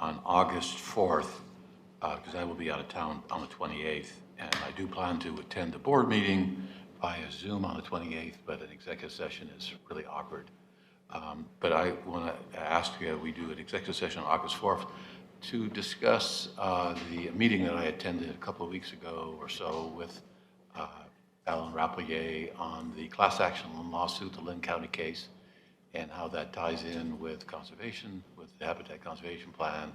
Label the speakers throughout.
Speaker 1: on August 4th, because I will be out of town on the 28th, and I do plan to attend the board meeting via Zoom on the 28th, but an executive session is really awkward. But I want to ask we do an executive session on August 4th to discuss the meeting that I attended a couple of weeks ago or so with Alan Rapplier on the class action lawsuit, the Lynn County case, and how that ties in with conservation, with the Habitat Conservation Plan,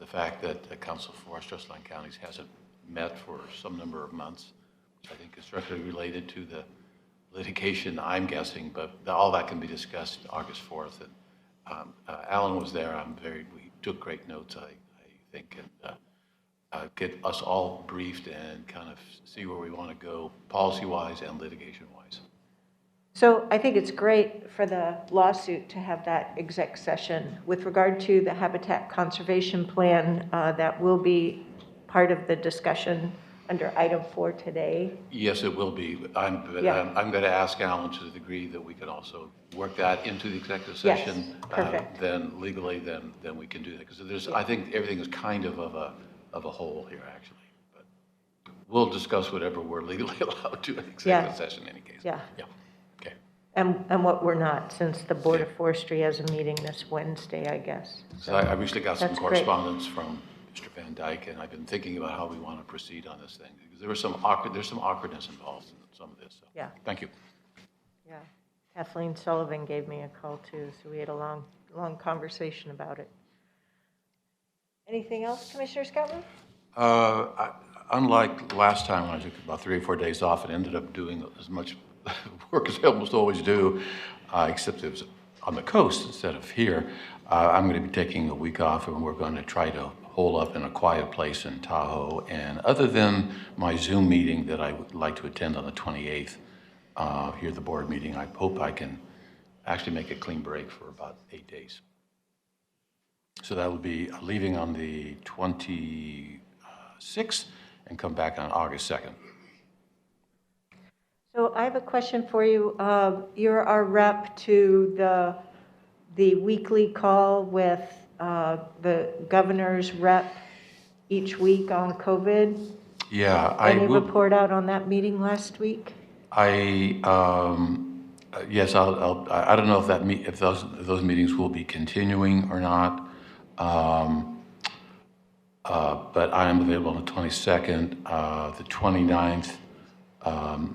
Speaker 1: the fact that the Council for West-Westland Counties hasn't met for some number of months, which I think is directly related to the litigation, I'm guessing, but all that can be discussed August 4th. And Alan was there. We took great notes, I think, and get us all briefed and kind of see where we want to go policy-wise and litigation-wise.
Speaker 2: So I think it's great for the lawsuit to have that exec session. With regard to the Habitat Conservation Plan, that will be part of the discussion under item 4 today.
Speaker 1: Yes, it will be. I'm going to ask Alan to the degree that we can also work that into the executive session.
Speaker 2: Yes, perfect.
Speaker 1: Then legally, then we can do that, because I think everything is kind of a whole here, actually. But we'll discuss whatever we're legally allowed to in executive session in any case.
Speaker 2: Yeah.
Speaker 1: Okay.
Speaker 2: And what we're not, since the Board of Forestry has a meeting this Wednesday, I guess.
Speaker 1: So I recently got some
Speaker 2: That's
Speaker 1: correspondence from Mr. Van Dyke, and I've been thinking about how we want to proceed on this thing, because there's some awkwardness involved in some of this. So.
Speaker 2: Yeah.
Speaker 1: Thank you.
Speaker 2: Yeah. Kathleen Sullivan gave me a call too, so we had a long conversation about it. Anything else, Commissioner Scottman?
Speaker 1: Unlike last time when I took about 3 or 4 days off and ended up doing as much work as I almost always do, except it was on the coast instead of here, I'm going to be taking a week off, and we're going to try to hole up in a quiet place in Tahoe. And other than my Zoom meeting that I would like to attend on the 28th, here at the board meeting, I hope I can actually make a clean break for about 8 days. So that will be leaving on the 26th and come back on August 2nd.
Speaker 2: So I have a question for you. You're our rep to the weekly call with the governor's rep each week on COVID.
Speaker 1: Yeah,
Speaker 2: Any report out on that meeting last week?
Speaker 1: Yes, I don't know if those meetings will be continuing or not. But I am available on the 22nd, the 29th.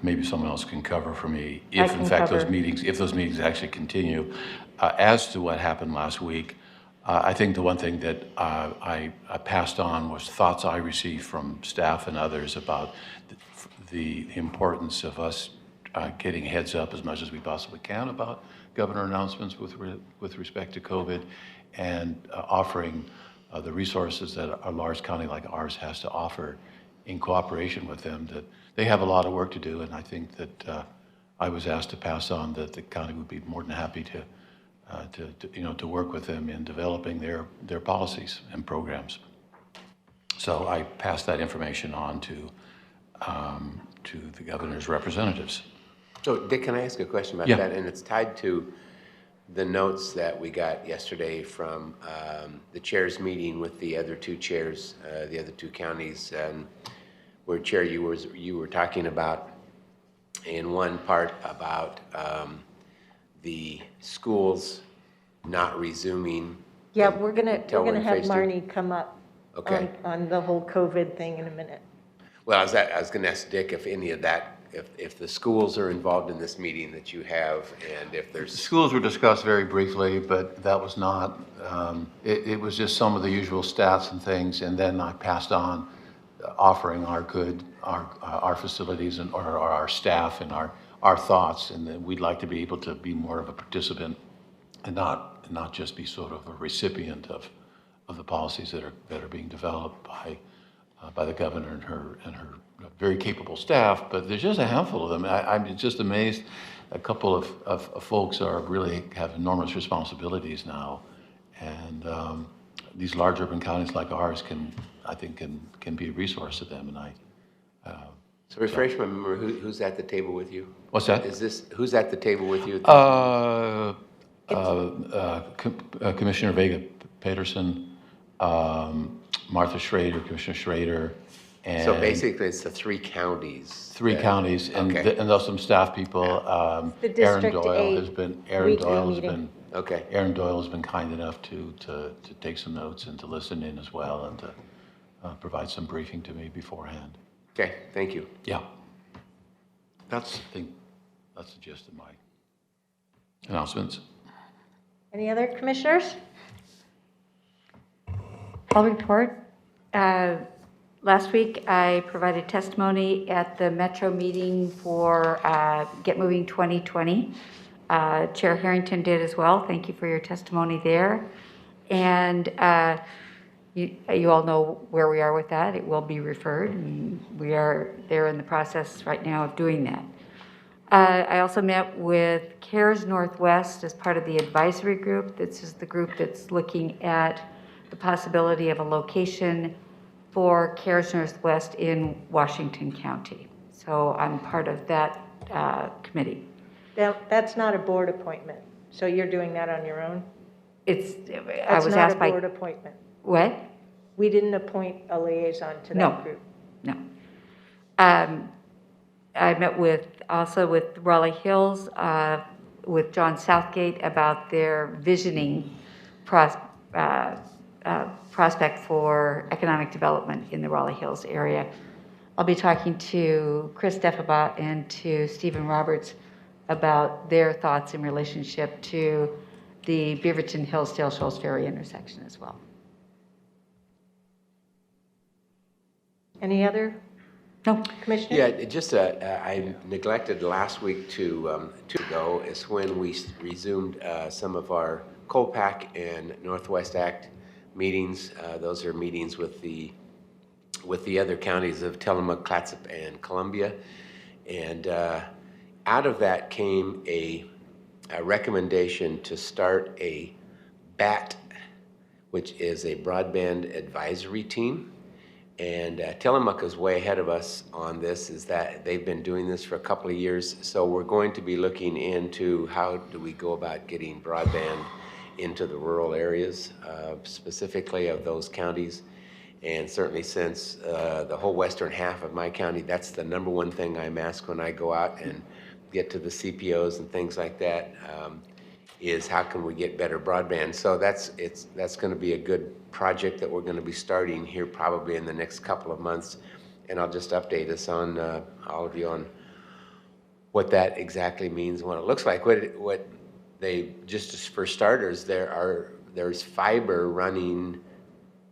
Speaker 1: Maybe someone else can cover for me if those meetings actually continue. As to what happened last week, I think the one thing that I passed on was thoughts I received from staff and others about the importance of us getting heads up as much as we possibly can about governor announcements with respect to COVID, and offering the resources that a large county like ours has to offer in cooperation with them. That they have a lot of work to do, and I think that I was asked to pass on that the county would be more than happy to work with them in developing their policies and programs. So I passed that information on to the governor's representatives.
Speaker 3: So Dick, can I ask a question about that? And it's tied to the notes that we got yesterday from the chair's meeting with the other two chairs, the other two counties, where Chair you were talking about in one part about the schools not resuming.
Speaker 2: Yeah, we're gonna have
Speaker 3: phase 2.
Speaker 2: Marnie come up on the whole COVID thing in a minute.
Speaker 3: Well, I was going to ask Dick if any of that, if the schools are involved in this meeting that you have, and if there's...
Speaker 1: The schools were discussed very briefly, but that was not, it was just some of the usual stats and things, and then I passed on offering our facilities and or our staff and our thoughts, and that we'd like to be able to be more of a participant and not just be sort of a recipient of the policies that are being developed by the governor and her very capable staff. But there's just a handful of them. I'm just amazed. A couple of folks really have enormous responsibilities now, and these large urban counties like ours can be a resource to them. And
Speaker 3: So refresh my memory, who's at the table with you?
Speaker 1: What's that?
Speaker 3: Who's at the table with you?
Speaker 1: Commissioner Vega Peterson, Martha Schrader, Commissioner Schrader, and
Speaker 3: So basically, it's the 3 counties.
Speaker 1: three
Speaker 3: that-
Speaker 1: counties, and
Speaker 3: Okay.
Speaker 1: and there's some staff people.
Speaker 2: The
Speaker 1: Aaron
Speaker 2: District
Speaker 1: Doyle
Speaker 2: 8
Speaker 1: has been,
Speaker 2: meeting.
Speaker 3: Okay.
Speaker 1: Aaron Doyle has been kind enough to take some notes and to listen in as well, and to provide some briefing to me beforehand.
Speaker 3: Okay, thank you.
Speaker 1: Yeah. I think that's the gist of my announcements.
Speaker 2: Any other commissioners?
Speaker 4: I'll report. Last week, I provided testimony at the Metro meeting for Get Moving 2020. Chair Harrington did as well. Thank you for your testimony there. And you all know where we are with that. It will be referred, and they're in the process right now of doing that. I also met with CARES Northwest as part of the advisory group. This is the group that's looking at the possibility of a location for CARES Northwest in Washington County. So I'm part of that committee.
Speaker 2: That's not a board appointment, so you're doing that on your own? I was
Speaker 4: That's not a
Speaker 2: board appointment.
Speaker 4: What?
Speaker 2: We didn't appoint a liaison to
Speaker 4: No.
Speaker 2: that group.
Speaker 4: No. I met also with Raleigh Hills, with John Southgate about their visioning prospect for economic development in the Raleigh Hills area. I'll be talking to Chris Deffabat and to Stephen Roberts about their thoughts in relationship to the Beaverton Hillsdale Shoals Ferry intersection as well.
Speaker 2: Any other
Speaker 4: No.
Speaker 2: commissioners?
Speaker 3: Yeah, I neglected last week to go is when we resumed some of our COPAC and Northwest Act meetings. Those are meetings with the other counties of Tillamook, Clatsop, and Columbia. And out of that came a recommendation to start a BAT, which is a broadband advisory team. And Tillamook is way ahead of us on this, is that they've been doing this for a couple of years. So we're going to be looking into how do we go about getting broadband into the rural areas, specifically of those counties. And certainly since the whole western half of my county, that's the number one thing I'm asked when I go out and get to the CPOs and things like that, is how can we get better broadband? So that's going to be a good project that we're going to be starting here probably in the next couple of months. And I'll just update us on, all of you on what that exactly means, what it looks like. What they, just for starters, there's fiber running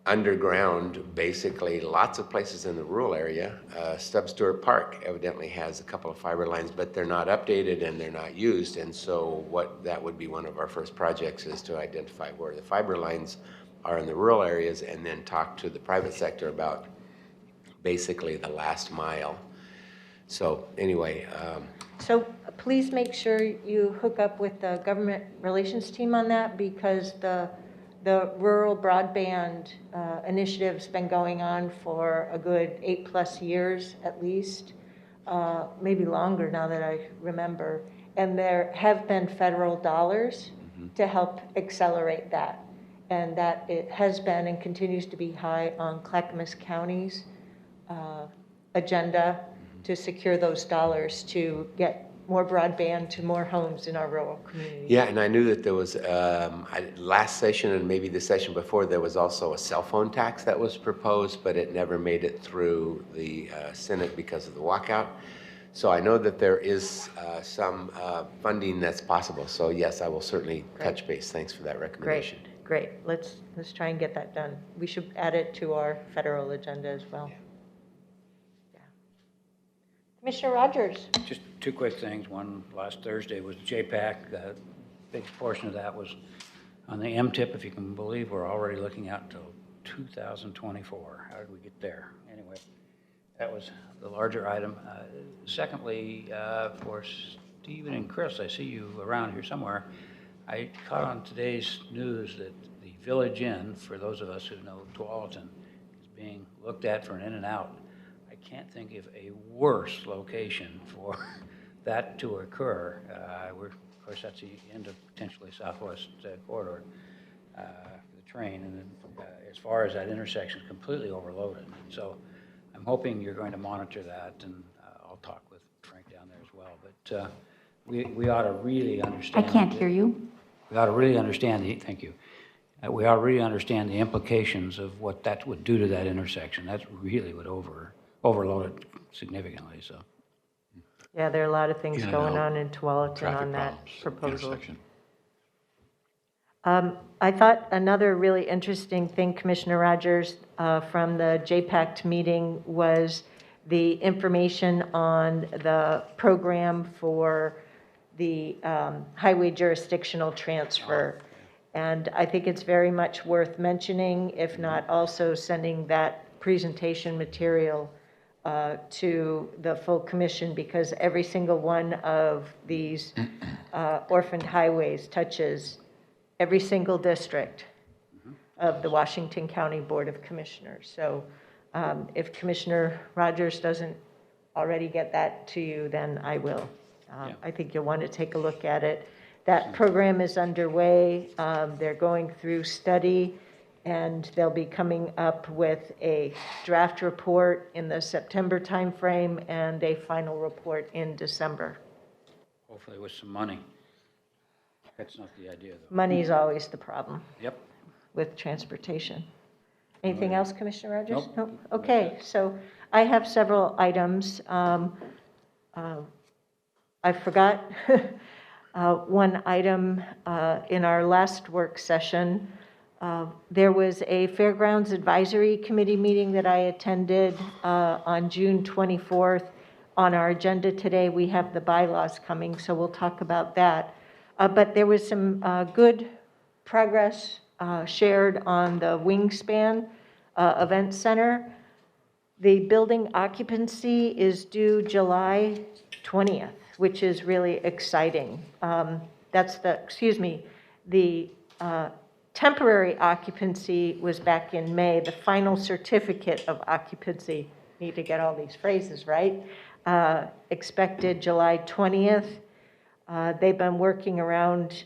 Speaker 3: underground, basically lots of places in the rural area. Stubb Stewart Park evidently has a couple of fiber lines, but they're not updated and they're not used. And so that would be one of our first projects, is to identify where the fiber lines are in the rural areas, and then talk to the private sector about basically the last mile. So anyway.
Speaker 2: So please make sure you hook up with the government relations team on that, because the rural broadband initiative's been going on for a good 8+ years at least, maybe longer now that I remember. And there have been federal dollars to help accelerate that. And that it has been and continues to be high on Clackamas County's agenda to secure those dollars to get more broadband to more homes in our rural communities.
Speaker 3: Yeah, and I knew that there was, last session and maybe the session before, there was also a cell phone tax that was proposed, but it never made it through the Senate because of the walkout. So I know that there is some funding that's possible. So yes, I will certainly touch base. Thanks for that recommendation.
Speaker 2: Great. Let's try and get that done. We should add it to our federal agenda as well. Yeah. Commissioner Rogers.
Speaker 5: Just two quick things. One, last Thursday was JPAC. A big portion of that was on the MTIP. If you can believe, we're already looking out until 2024. How did we get there? Anyway, that was the larger item. Secondly, for Stephen and Chris, I see you around here somewhere. I caught on today's news that the Village Inn, for those of us who know Tualatin, is being looked at for an In-N-Out. I can't think of a worse location for that to occur. Of course, that's the end of potentially Southwest corridor for the train, and then as far as that intersection is completely overloaded. So I'm hoping you're going to monitor that, and I'll talk with Frank down there as well. But we ought to really
Speaker 4: I
Speaker 5: understand.
Speaker 4: can't hear you.
Speaker 5: We ought to really understand thank you. We ought to really understand the implications of what that would do to that intersection. That really would overload it significantly, so.
Speaker 2: Yeah, there are a lot of things
Speaker 1: In and
Speaker 2: going
Speaker 1: out,
Speaker 2: on in Tualatin
Speaker 1: Traffic
Speaker 2: on that
Speaker 1: problems,
Speaker 2: proposal.
Speaker 1: intersection.
Speaker 2: I thought another really interesting thing, Commissioner Rogers, from the JPACT meeting was the information on the program for the highway jurisdictional transfer. And I think it's very much worth mentioning, if not also sending that presentation material to the full commission, because every single one of these orphaned highways touches every single district of the Washington County Board of Commissioners. So if Commissioner Rogers doesn't already get that to you, then I will. I think you'll want to take a look at it. That program is underway. They're going through study, and they'll be coming up with a draft report in the September timeframe and a final report in December.
Speaker 5: Hopefully with some money. That's not the idea, though.
Speaker 2: Money's always the problem
Speaker 5: Yep.
Speaker 2: with transportation. Anything else, Commissioner Rogers?
Speaker 5: Nope.
Speaker 2: Nope. Okay, so I have several items. I forgot one item in our last work session. There was a Fairgrounds Advisory Committee meeting that I attended on June 24th. On our agenda today, we have the bylaws coming, so we'll talk about that. But there was some good progress shared on the Wingspan Event Center. The building occupancy is due July 20th, which is really exciting. That's the temporary occupancy was back in May. The final certificate of occupancy, need to get all these phrases right, expected July 20th. They've been working around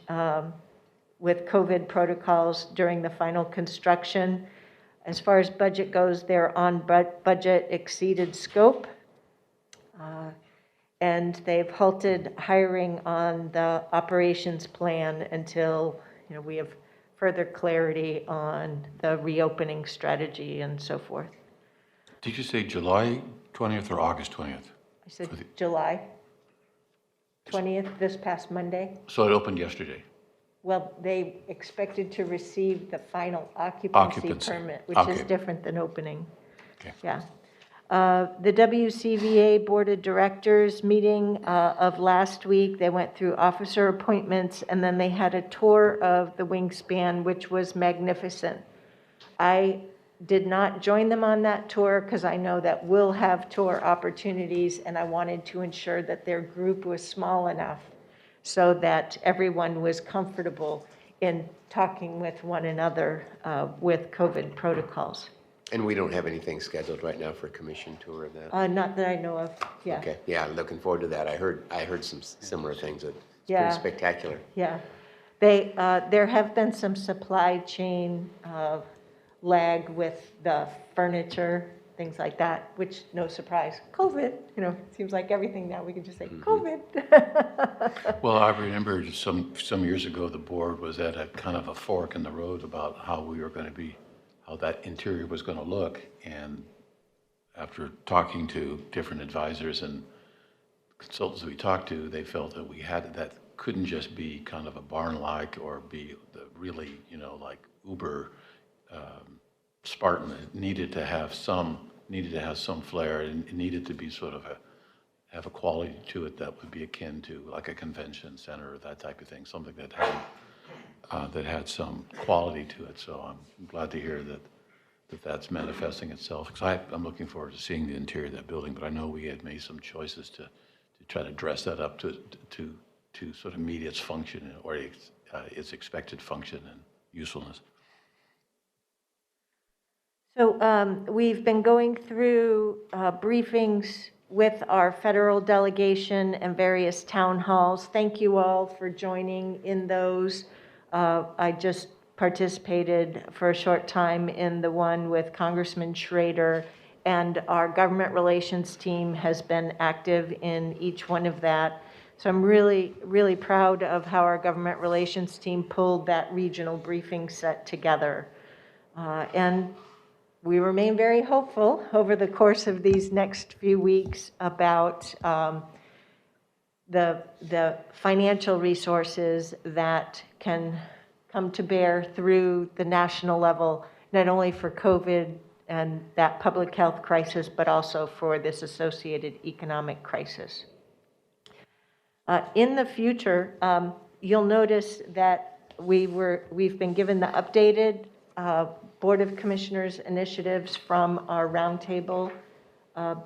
Speaker 2: with COVID protocols during the final construction. As far as budget goes, they're on budget, exceeded scope. And they've halted hiring on the operations plan until we have further clarity on the reopening strategy and so forth.
Speaker 1: Did you say July 20th or August 20th?
Speaker 2: I said July 20th, this past Monday.
Speaker 1: So it opened yesterday?
Speaker 2: Well, they expected to receive the final occupancy permit, which is different than opening.
Speaker 1: Okay.
Speaker 2: Yeah. The WCVA Board of Directors meeting of last week, they went through officer appointments, and then they had a tour of the Wingspan, which was magnificent. I did not join them on that tour because I know that we'll have tour opportunities, and I wanted to ensure that their group was small enough so that everyone was comfortable in talking with one another with COVID protocols.
Speaker 3: And we don't have anything scheduled right now for a commission tour of that?
Speaker 2: Not that I know of, yeah.
Speaker 3: Okay, yeah, looking forward to that. I heard some similar things. It's
Speaker 2: Yeah.
Speaker 3: pretty spectacular.
Speaker 2: Yeah. There have been some supply chain lag with the furniture, things like that, which, no surprise, COVID, it seems like everything now, we can just say COVID.
Speaker 1: Well, I remember some years ago, the board was at a kind of a fork in the road about how we were going to be, how that interior was going to look. And after talking to different advisors and consultants we talked to, they felt that that couldn't just be kind of a barn-like or be the really, like uber Spartan. It needed to have some flair, and it needed to be sort of have a quality to it that would be akin to like a convention center or that type of thing, something that had some quality to it. So I'm glad to hear that's manifesting itself, because I'm looking forward to seeing the interior of that building. But I know we had made some choices to try to dress that up to sort of meet its function or its expected function and usefulness.
Speaker 2: So we've been going through briefings with our federal delegation and various town halls. Thank you all for joining in those. I just participated for a short time in the one with Congressman Schrader, and our government relations team has been active in each one of that. So I'm really, really proud of how our government relations team pulled that regional briefing set together. And we remain very hopeful over the course of these next few weeks about the financial resources that can come to bear through the national level, not only for COVID and that public health crisis, but also for this associated economic crisis. In the future, you'll notice that we've been given the updated Board of Commissioners initiatives from our roundtable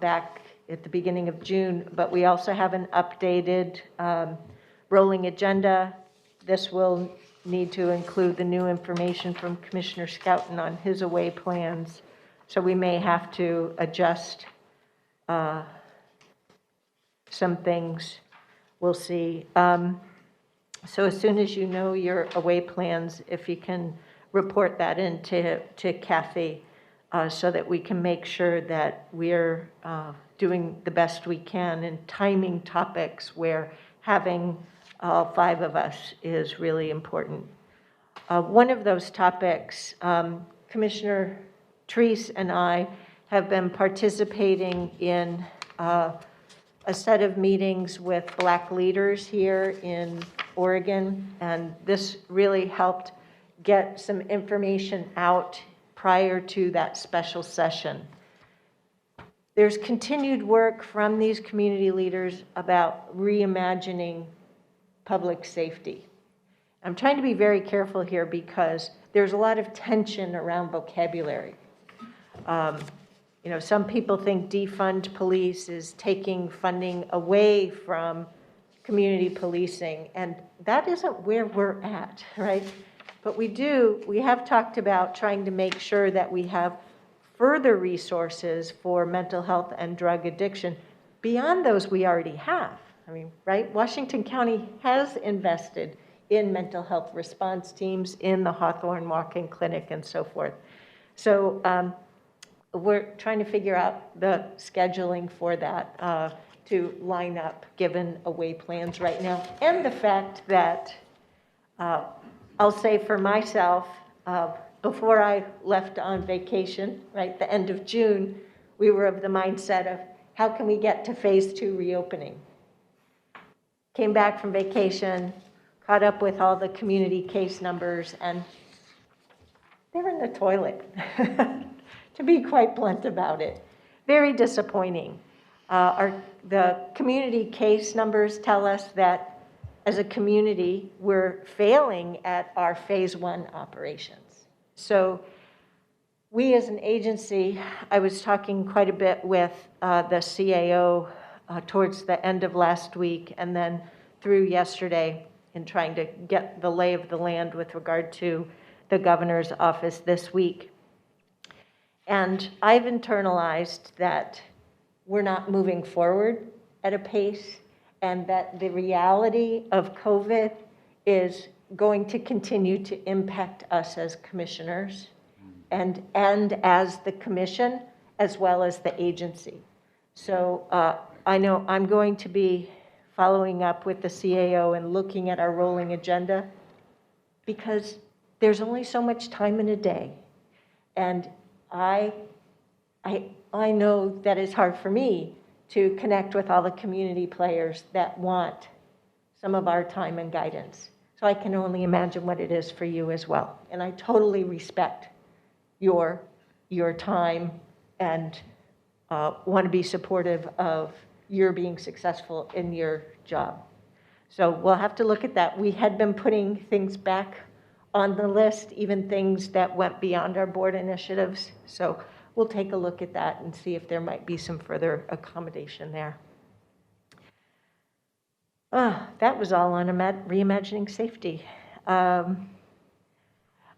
Speaker 2: back at the beginning of June, but we also have an updated rolling agenda. This will need to include the new information from Commissioner Scouten on his away plans, so we may have to adjust some things. We'll see. So as soon as you know your away plans, if you can report that in to Kathy so that we can make sure that we're doing the best we can in timing topics where having all 5 of us is really important. One of those topics, Commissioner Treese and I have been participating in a set of meetings with Black leaders here in Oregon, and this really helped get some information out prior to that special session. There's continued work from these community leaders about reimagining public safety. I'm trying to be very careful here because there's a lot of tension around vocabulary. You know, some people think defund police is taking funding away from community policing, and that isn't where we're at, right? But we have talked about trying to make sure that we have further resources for mental health and drug addiction beyond those we already have. I mean, right? Washington County has invested in mental health response teams, in the Hawthorne Walk-In Clinic, and so forth. So we're trying to figure out the scheduling for that to line up, given away plans right now. And the fact that, I'll say for myself, before I left on vacation, right, the end of June, we were of the mindset of how can we get to phase 2 reopening? Came back from vacation, caught up with all the community case numbers, and they were in the toilet, to be quite blunt about it. Very disappointing. The community case numbers tell us that as a community, we're failing at our phase 1 operations. So we as an agency, I was talking quite a bit with the CAO towards the end of last week and then through yesterday in trying to get the lay of the land with regard to the governor's office this week. And I've internalized that we're not moving forward at a pace, and that the reality of COVID is going to continue to impact us as commissioners and as the commission, as well as the agency. So I know I'm going to be following up with the CAO and looking at our rolling agenda, because there's only so much time in a day. And I know that it's hard for me to connect with all the community players that want some of our time and guidance. So I can only imagine what it is for you as well. And I totally respect your time and want to be supportive of your being successful in your job. So we'll have to look at that. We had been putting things back on the list, even things that went beyond our board initiatives. So we'll take a look at that and see if there might be some further accommodation there. That was all on reimagining safety. On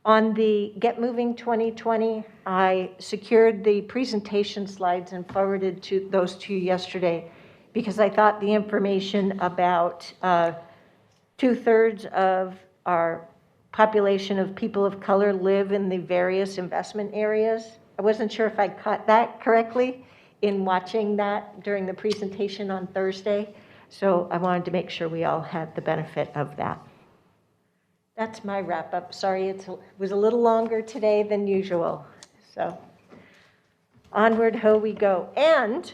Speaker 2: the Get Moving 2020, I secured the presentation slides and forwarded those to you yesterday because I thought the information about 2/3 of our population of people of color live in the various investment areas. I wasn't sure if I caught that correctly in watching that during the presentation on Thursday. So I wanted to make sure we all had the benefit of that. That's my wrap up. Sorry, it was a little longer today than usual. So onward, ho we go. And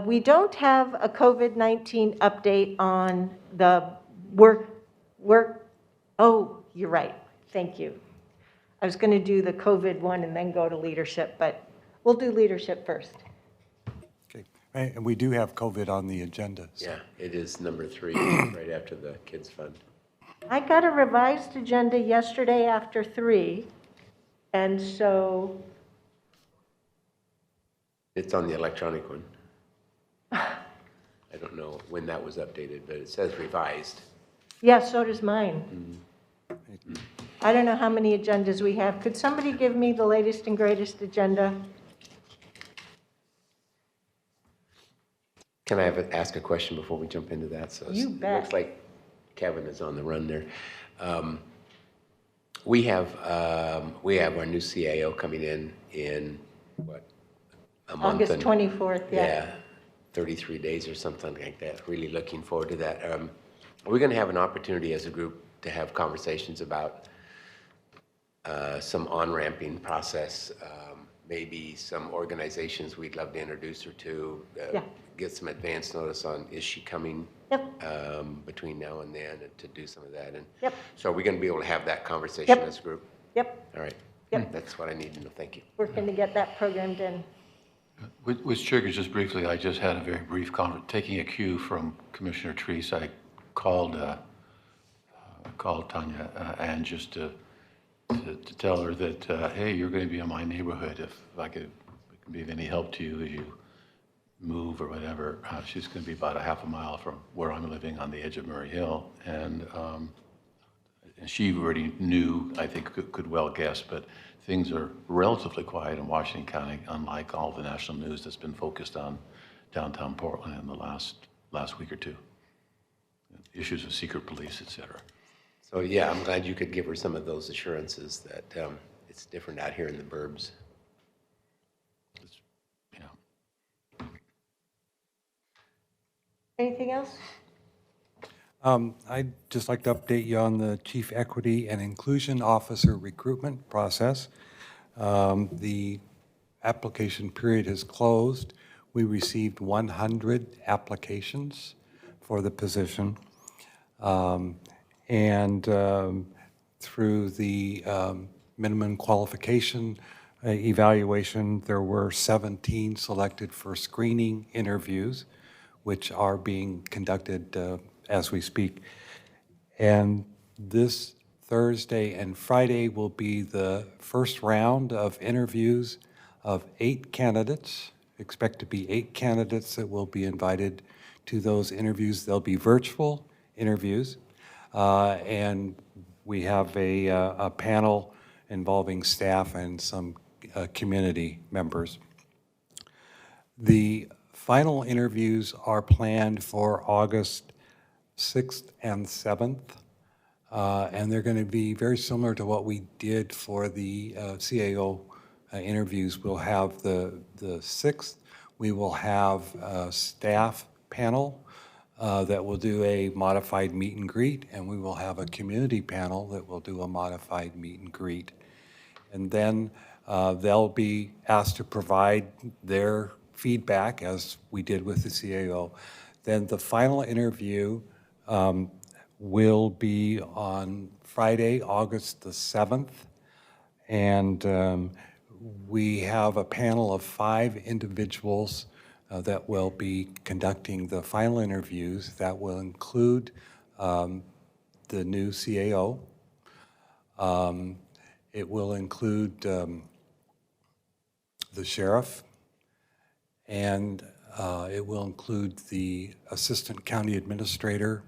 Speaker 2: we don't have a COVID-19 update on the work. Oh, you're right. Thank you. I was going to do the COVID one and then go to leadership, but we'll do leadership first.
Speaker 6: Okay, and we do have COVID on the agenda. So.
Speaker 3: Yeah, it is number 3, right after the Kids Fund.
Speaker 2: I got a revised agenda yesterday after 3, and so
Speaker 3: It's on the electronic one. I don't know when that was updated, but it says revised.
Speaker 2: yeah, so does mine. I don't know how many agendas we have. Could somebody give me the latest and greatest agenda?
Speaker 3: Can I ask a question before we jump into that? So
Speaker 2: You bet.
Speaker 3: It looks like Kevin is on the run there. We have our new CAO coming in what, a month?
Speaker 2: August
Speaker 3: and-
Speaker 2: 24th, yeah.
Speaker 3: 33 days or something like that. Really looking forward to that. We're going to have an opportunity as a group to have conversations about some on-ramping process, maybe some organizations we'd love to introduce her to,
Speaker 2: Yeah.
Speaker 3: get some advance notice on is she coming
Speaker 2: Yep,
Speaker 3: between now and then, and to do some of that. And
Speaker 2: Yep.
Speaker 3: so are we going to be able to have that conversation
Speaker 2: Yep.
Speaker 3: as a group?
Speaker 2: yep,
Speaker 3: All right.
Speaker 2: Yep.
Speaker 3: That's what I need to know. Thank you.
Speaker 2: working to get that programmed in.
Speaker 1: Which triggers, just briefly, I just had a very brief taking a cue from Commissioner Treese. I called Tanya Ann just to tell her that, hey, you're going to be in my neighborhood. If I could be of any help to you as you move or whatever. She's going to be about a half a mile from where I'm living on the edge of Murray Hill. And she already knew, I think could well guess, but things are relatively quiet in Washington County, unlike all the national news that's been focused on downtown Portland in the last week or two. Issues of secret police, et cetera.
Speaker 3: So yeah, I'm glad you could give her some of those assurances that it's different out here in the burbs.
Speaker 1: It's, you know,
Speaker 2: Anything else?
Speaker 6: I'd just like to update you on the Chief Equity and Inclusion Officer recruitment process. The application period has closed. We received 100 applications for the position. Through the minimum qualification evaluation, there were 17 selected for screening interviews, which are being conducted as we speak. And this Thursday and Friday will be the first round of interviews of 8 candidates. Expect to be 8 candidates that will be invited to those interviews. They'll be virtual interviews. And we have a panel involving staff and some community members. The final interviews are planned for August 6th and 7th, and they're going to be very similar to what we did for the CAO interviews. We'll have the 6th, we will have a staff panel that will do a modified meet and greet, and we will have a community panel that will do a modified meet and greet. And then they'll be asked to provide their feedback, as we did with the CAO. Then the final interview will be on Friday, August the 7th, and we have a panel of 5 individuals that will be conducting the final interviews. That will include the new CAO. It will include the sheriff, and it will include the assistant county administrator,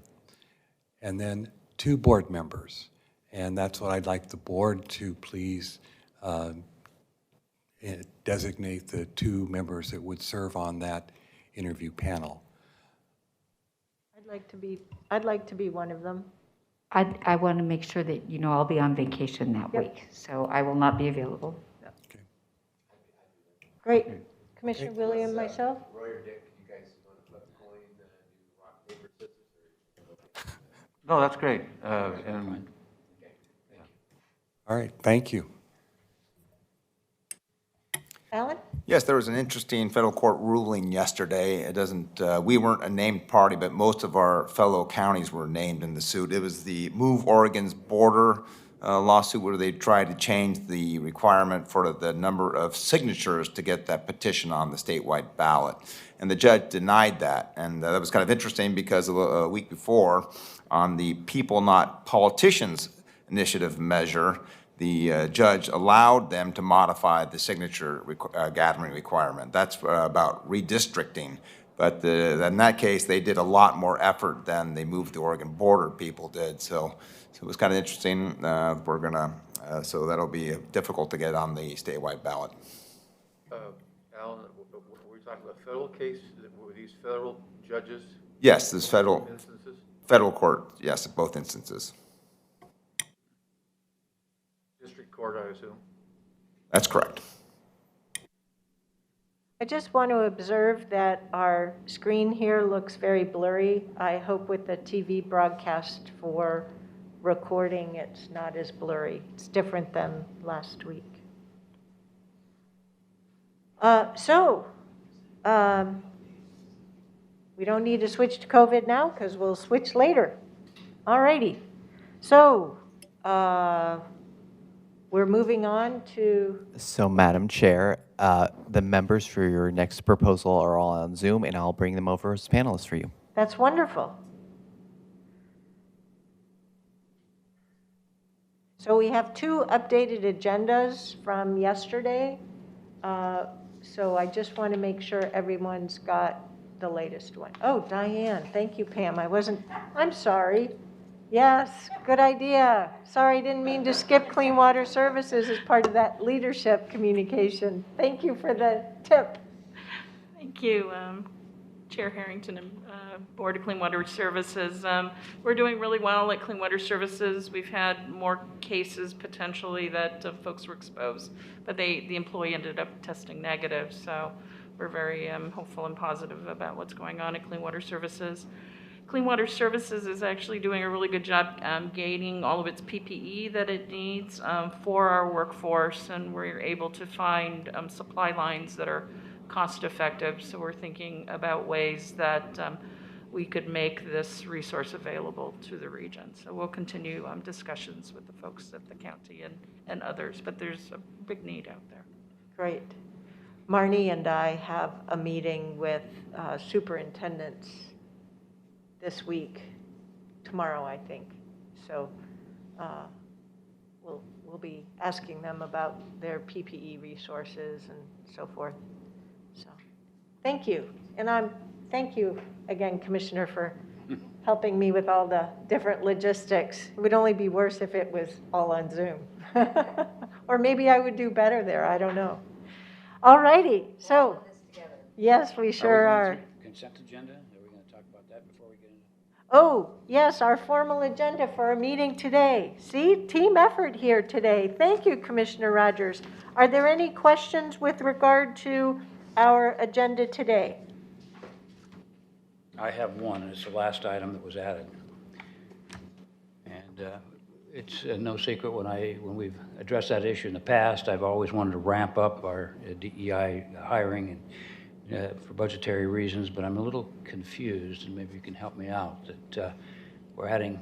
Speaker 6: and then 2 board members. And that's what I'd like the board to please designate the 2 members that would serve on that interview panel.
Speaker 2: I'd like to be one of them.
Speaker 4: I want to make sure that, you know, I'll be on vacation that week, so I will not be available.
Speaker 2: Great. Commissioner William, myself?
Speaker 3: Roy or Dick, you guys want to flip a coin, do rock, paper, scissors?
Speaker 1: No, that's great. And
Speaker 6: All right, thank you.
Speaker 2: Alan?
Speaker 7: Yes, there was an interesting federal court ruling yesterday. It doesn't, we weren't a named party, but most of our fellow counties were named in the suit. It was the Move Oregon's Border lawsuit where they tried to change the requirement for the number of signatures to get that petition on the statewide ballot. And the judge denied that. And that was kind of interesting because a week before, on the People Not Politicians initiative measure, the judge allowed them to modify the signature gathering requirement. That's about redistricting. But in that case, they did a lot more effort than the Move the Oregon Border people did. So it was kind of interesting. So that'll be difficult to get on the statewide ballot.
Speaker 1: Alan, were we talking about federal case? Were these federal judges?
Speaker 7: Yes, this federal
Speaker 1: Instances?
Speaker 7: federal court. Yes, in both instances.
Speaker 1: District court, I assume?
Speaker 7: That's correct.
Speaker 2: I just want to observe that our screen here looks very blurry. I hope with the TV broadcast for recording, it's not as blurry. It's different than last week. We don't need to switch to COVID now because we'll switch later. All righty. So, we're moving on to,
Speaker 8: So, Madam Chair, the members for your next proposal are all on Zoom, and I'll bring them over as panelists for you.
Speaker 2: that's wonderful. So we have two updated agendas from yesterday. So I just want to make sure everyone's got the latest one. Oh, Diane, thank you, Pam. I'm sorry. Yes, good idea. Sorry, didn't mean to skip Clean Water Services as part of that leadership communication. Thank you for the tip.
Speaker 9: Thank you, Chair Harrington and Board of Clean Water Services. We're doing really well at Clean Water Services. We've had more cases potentially that folks were exposed, but the employee ended up testing negative. So we're very hopeful and positive about what's going on at Clean Water Services. Clean Water Services is actually doing a really good job gaining all of its PPE that it needs for our workforce, and we're able to find supply lines that are cost effective. So we're thinking about ways that we could make this resource available to the region. So we'll continue discussions with the folks at the county and others, but there's a big need out there.
Speaker 2: Great. Marnie and I have a meeting with superintendents this week, tomorrow, I think. So we'll be asking them about their PPE resources and so forth. So thank you. And thank you again, Commissioner, for helping me with all the different logistics. It would only be worse if it was all on Zoom. Or maybe I would do better there, I don't know. All righty, so, yes, we sure are.
Speaker 5: Consent agenda, are we going to talk about that before we get into?
Speaker 2: Oh, yes, our formal agenda for our meeting today. See, team effort here today. Thank you, Commissioner Rogers. Are there any questions with regard to our agenda today?
Speaker 5: I have one, and it's the last item that was added. And it's no secret when we've addressed that issue in the past, I've always wanted to ramp up our DEI hiring and for budgetary reasons, but I'm a little confused, and maybe you can help me out, that we're adding,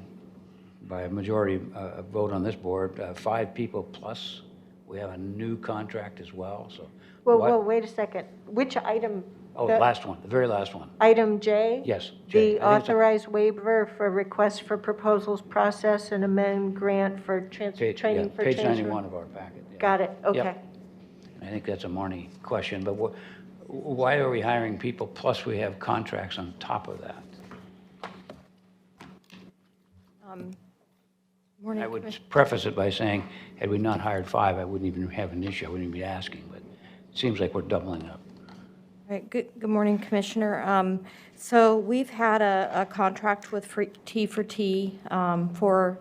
Speaker 5: by a majority vote on this board, 5 people plus we have a new contract as well, so.
Speaker 2: Well, wait a second. Which item?
Speaker 5: Oh, the last one, the very last one.
Speaker 2: Item J?
Speaker 5: Yes, J.
Speaker 2: The authorized waiver for request for proposals process and amend grant for training for
Speaker 5: Page
Speaker 2: transfer.
Speaker 5: 91 of our packet. Yeah.
Speaker 2: Got it, okay.
Speaker 5: Yep. I think that's a Marnie question, but why are we hiring people plus we have contracts on top of that?
Speaker 4: Morning,
Speaker 5: I would preface it by saying, had we not hired 5, I wouldn't even have an issue. I wouldn't even be asking, but it seems like we're doubling up.
Speaker 10: Right, good morning, Commissioner. So we've had a contract with T4T for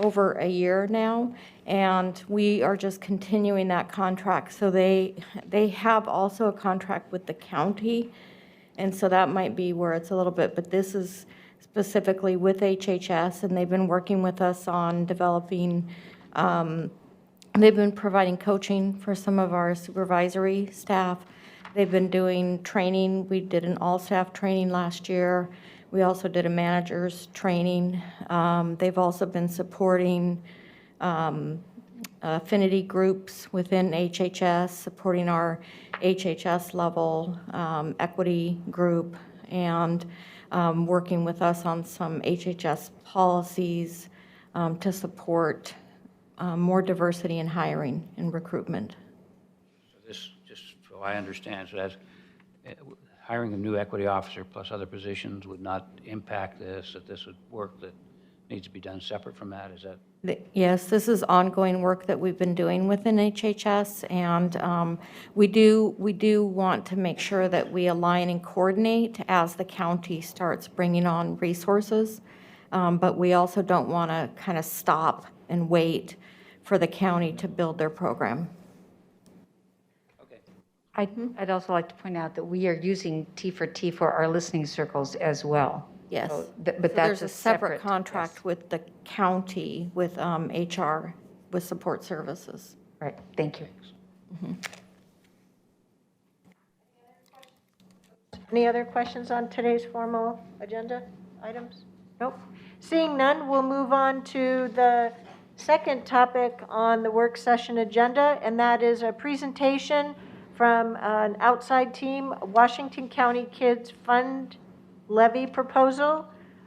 Speaker 10: over a year now, and we are just continuing that contract. So they have also a contract with the county, and so that might be where it's a little bit, but this is specifically with HHS, and they've been working with us on developing, they've been providing coaching for some of our supervisory staff. They've been doing training. We did an all-staff training last year. We also did a manager's training. They've also been supporting affinity groups within HHS, supporting our HHS level equity group, and working with us on some HHS policies to support more diversity in hiring and recruitment.
Speaker 5: So this, just so I understand, so that's, hiring a new equity officer plus other positions would not impact this, that this would work that needs to be done separate from that, is that?
Speaker 10: Yes, this is ongoing work that we've been doing within HHS, and we do want to make sure that we align and coordinate as the county starts bringing on resources, but we also don't want to kind of stop and wait for the county to build their program.
Speaker 5: Okay.
Speaker 4: I'd also like to point out that we are using T4T for our listening circles as well.
Speaker 10: Yes.
Speaker 4: So but
Speaker 10: So
Speaker 4: that's
Speaker 10: there's a separate
Speaker 4: yes.
Speaker 10: contract with the county, with HR, with support services.
Speaker 4: Right, thank you.
Speaker 2: Any other questions on today's formal agenda items? Nope. Seeing none, we'll move on to the second topic on the work session agenda, and that is a presentation from an outside team, Washington County Kids Fund Levy Proposal,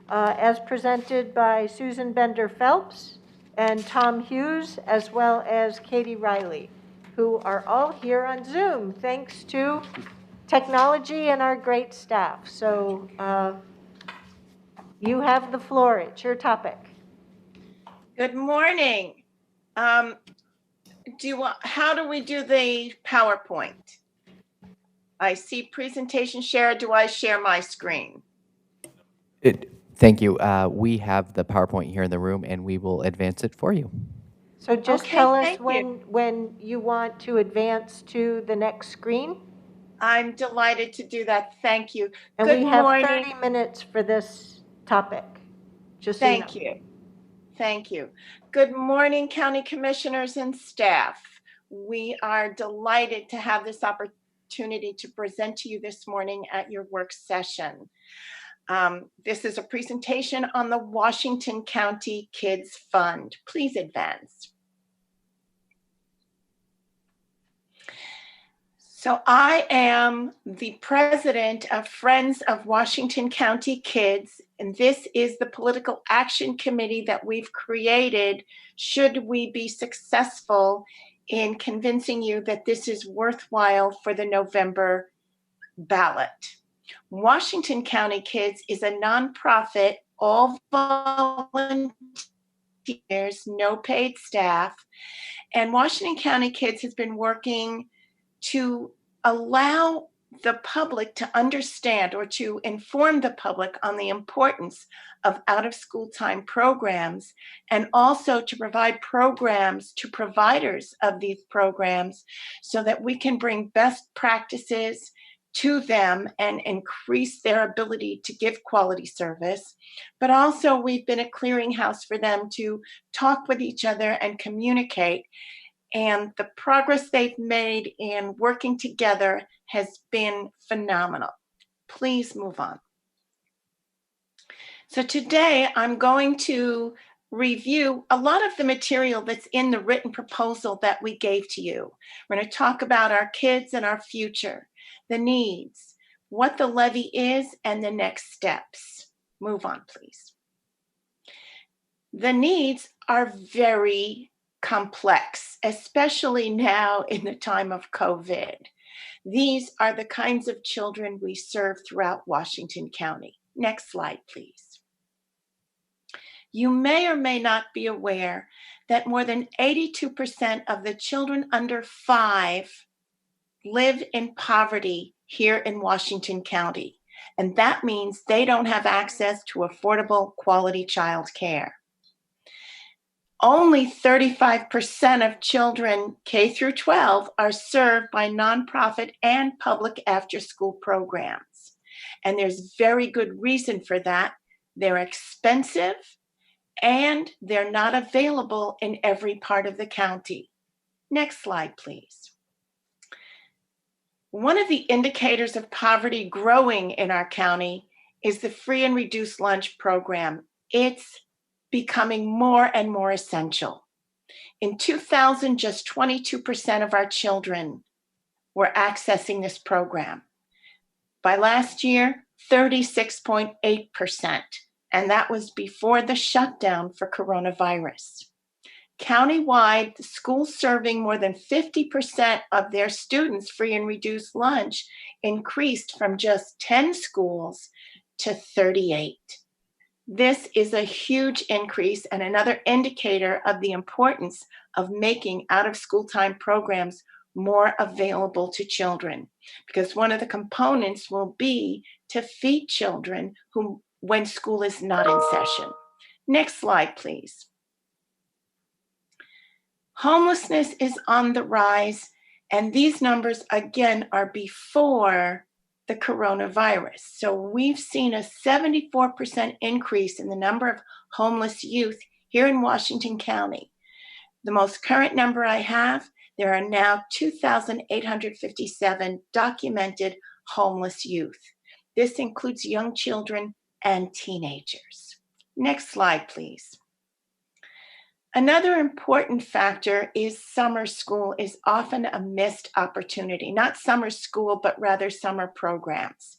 Speaker 2: as presented by Susan Bender-Phelps and Tom Hughes, as well as Katie Riley, who are all here on Zoom, thanks to technology and our great staff. So you have the floor. It's your topic.
Speaker 11: Good morning. How do we do the PowerPoint? I see presentation share. Do I share my screen?
Speaker 8: Thank you. We have the PowerPoint here in the room, and we will advance it for you.
Speaker 2: So just
Speaker 11: Okay,
Speaker 2: tell us
Speaker 11: thank you.
Speaker 2: when you want to advance to the next screen.
Speaker 11: I'm delighted to do that. Thank you.
Speaker 2: And
Speaker 11: Good
Speaker 2: we have
Speaker 11: morning.
Speaker 2: 30 minutes for this topic, just so you know.
Speaker 11: Thank you. Thank you. Good morning, County Commissioners and staff. We are delighted to have this opportunity to present to you this morning at your work session. This is a presentation on the Washington County Kids Fund. Please advance. So I am the president of Friends of Washington County Kids, and this is the political action committee that we've created should we be successful in convincing you that this is worthwhile for the November ballot. Washington County Kids is a nonprofit, all volunteers, no paid staff, and Washington County Kids has been working to allow the public to understand or to inform the public on the importance of out-of-school time programs, and also to provide programs to providers of these programs so that we can bring best practices to them and increase their ability to give quality service. But also we've been a clearinghouse for them to talk with each other and communicate. And the progress they've made in working together has been phenomenal. Please move on. So today I'm going to review a lot of the material that's in the written proposal that we gave to you. We're going to talk about our kids and our future, the needs, what the levy is, and the next steps. Move on, please. The needs are very complex, especially now in the time of COVID. These are the kinds of children we serve throughout Washington County. Next slide, please. You may or may not be aware that more than 82% of the children under 5 live in poverty here in Washington County. And that means they don't have access to affordable quality child care. Only 35% of children K through 12 are served by nonprofit and public after-school programs. And there's very good reason for that. They're expensive and they're not available in every part of the county. Next slide, please. One of the indicators of poverty growing in our county is the free and reduced lunch program. It's becoming more and more essential. In 2000, just 22% of our children were accessing this program. By last year, 36.8%, and that was before the shutdown for coronavirus. Countywide, the schools serving more than 50% of their students free and reduced lunch increased from just 10 schools to 38. This is a huge increase and another indicator of the importance of making out-of-school time programs more available to children, because one of the components will be to feed children when school is not in session. Next slide, please. Homelessness is on the rise, and these numbers, again, are before the coronavirus. So we've seen a 74% increase in the number of homeless youth here in Washington County. The most current number I have, there are now 2,857 documented homeless youth. This includes young children and teenagers. Next slide, please. Another important factor is summer school is often a missed opportunity. Not summer school, but rather summer programs.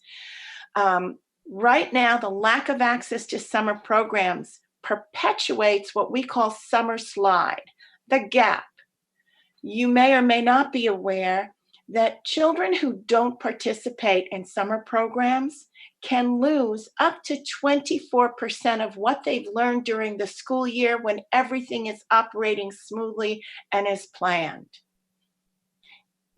Speaker 11: Right now, the lack of access to summer programs perpetuates what we call summer slide, the gap. You may or may not be aware that children who don't participate in summer programs can lose up to 24% of what they've learned during the school year when everything is operating smoothly and as planned.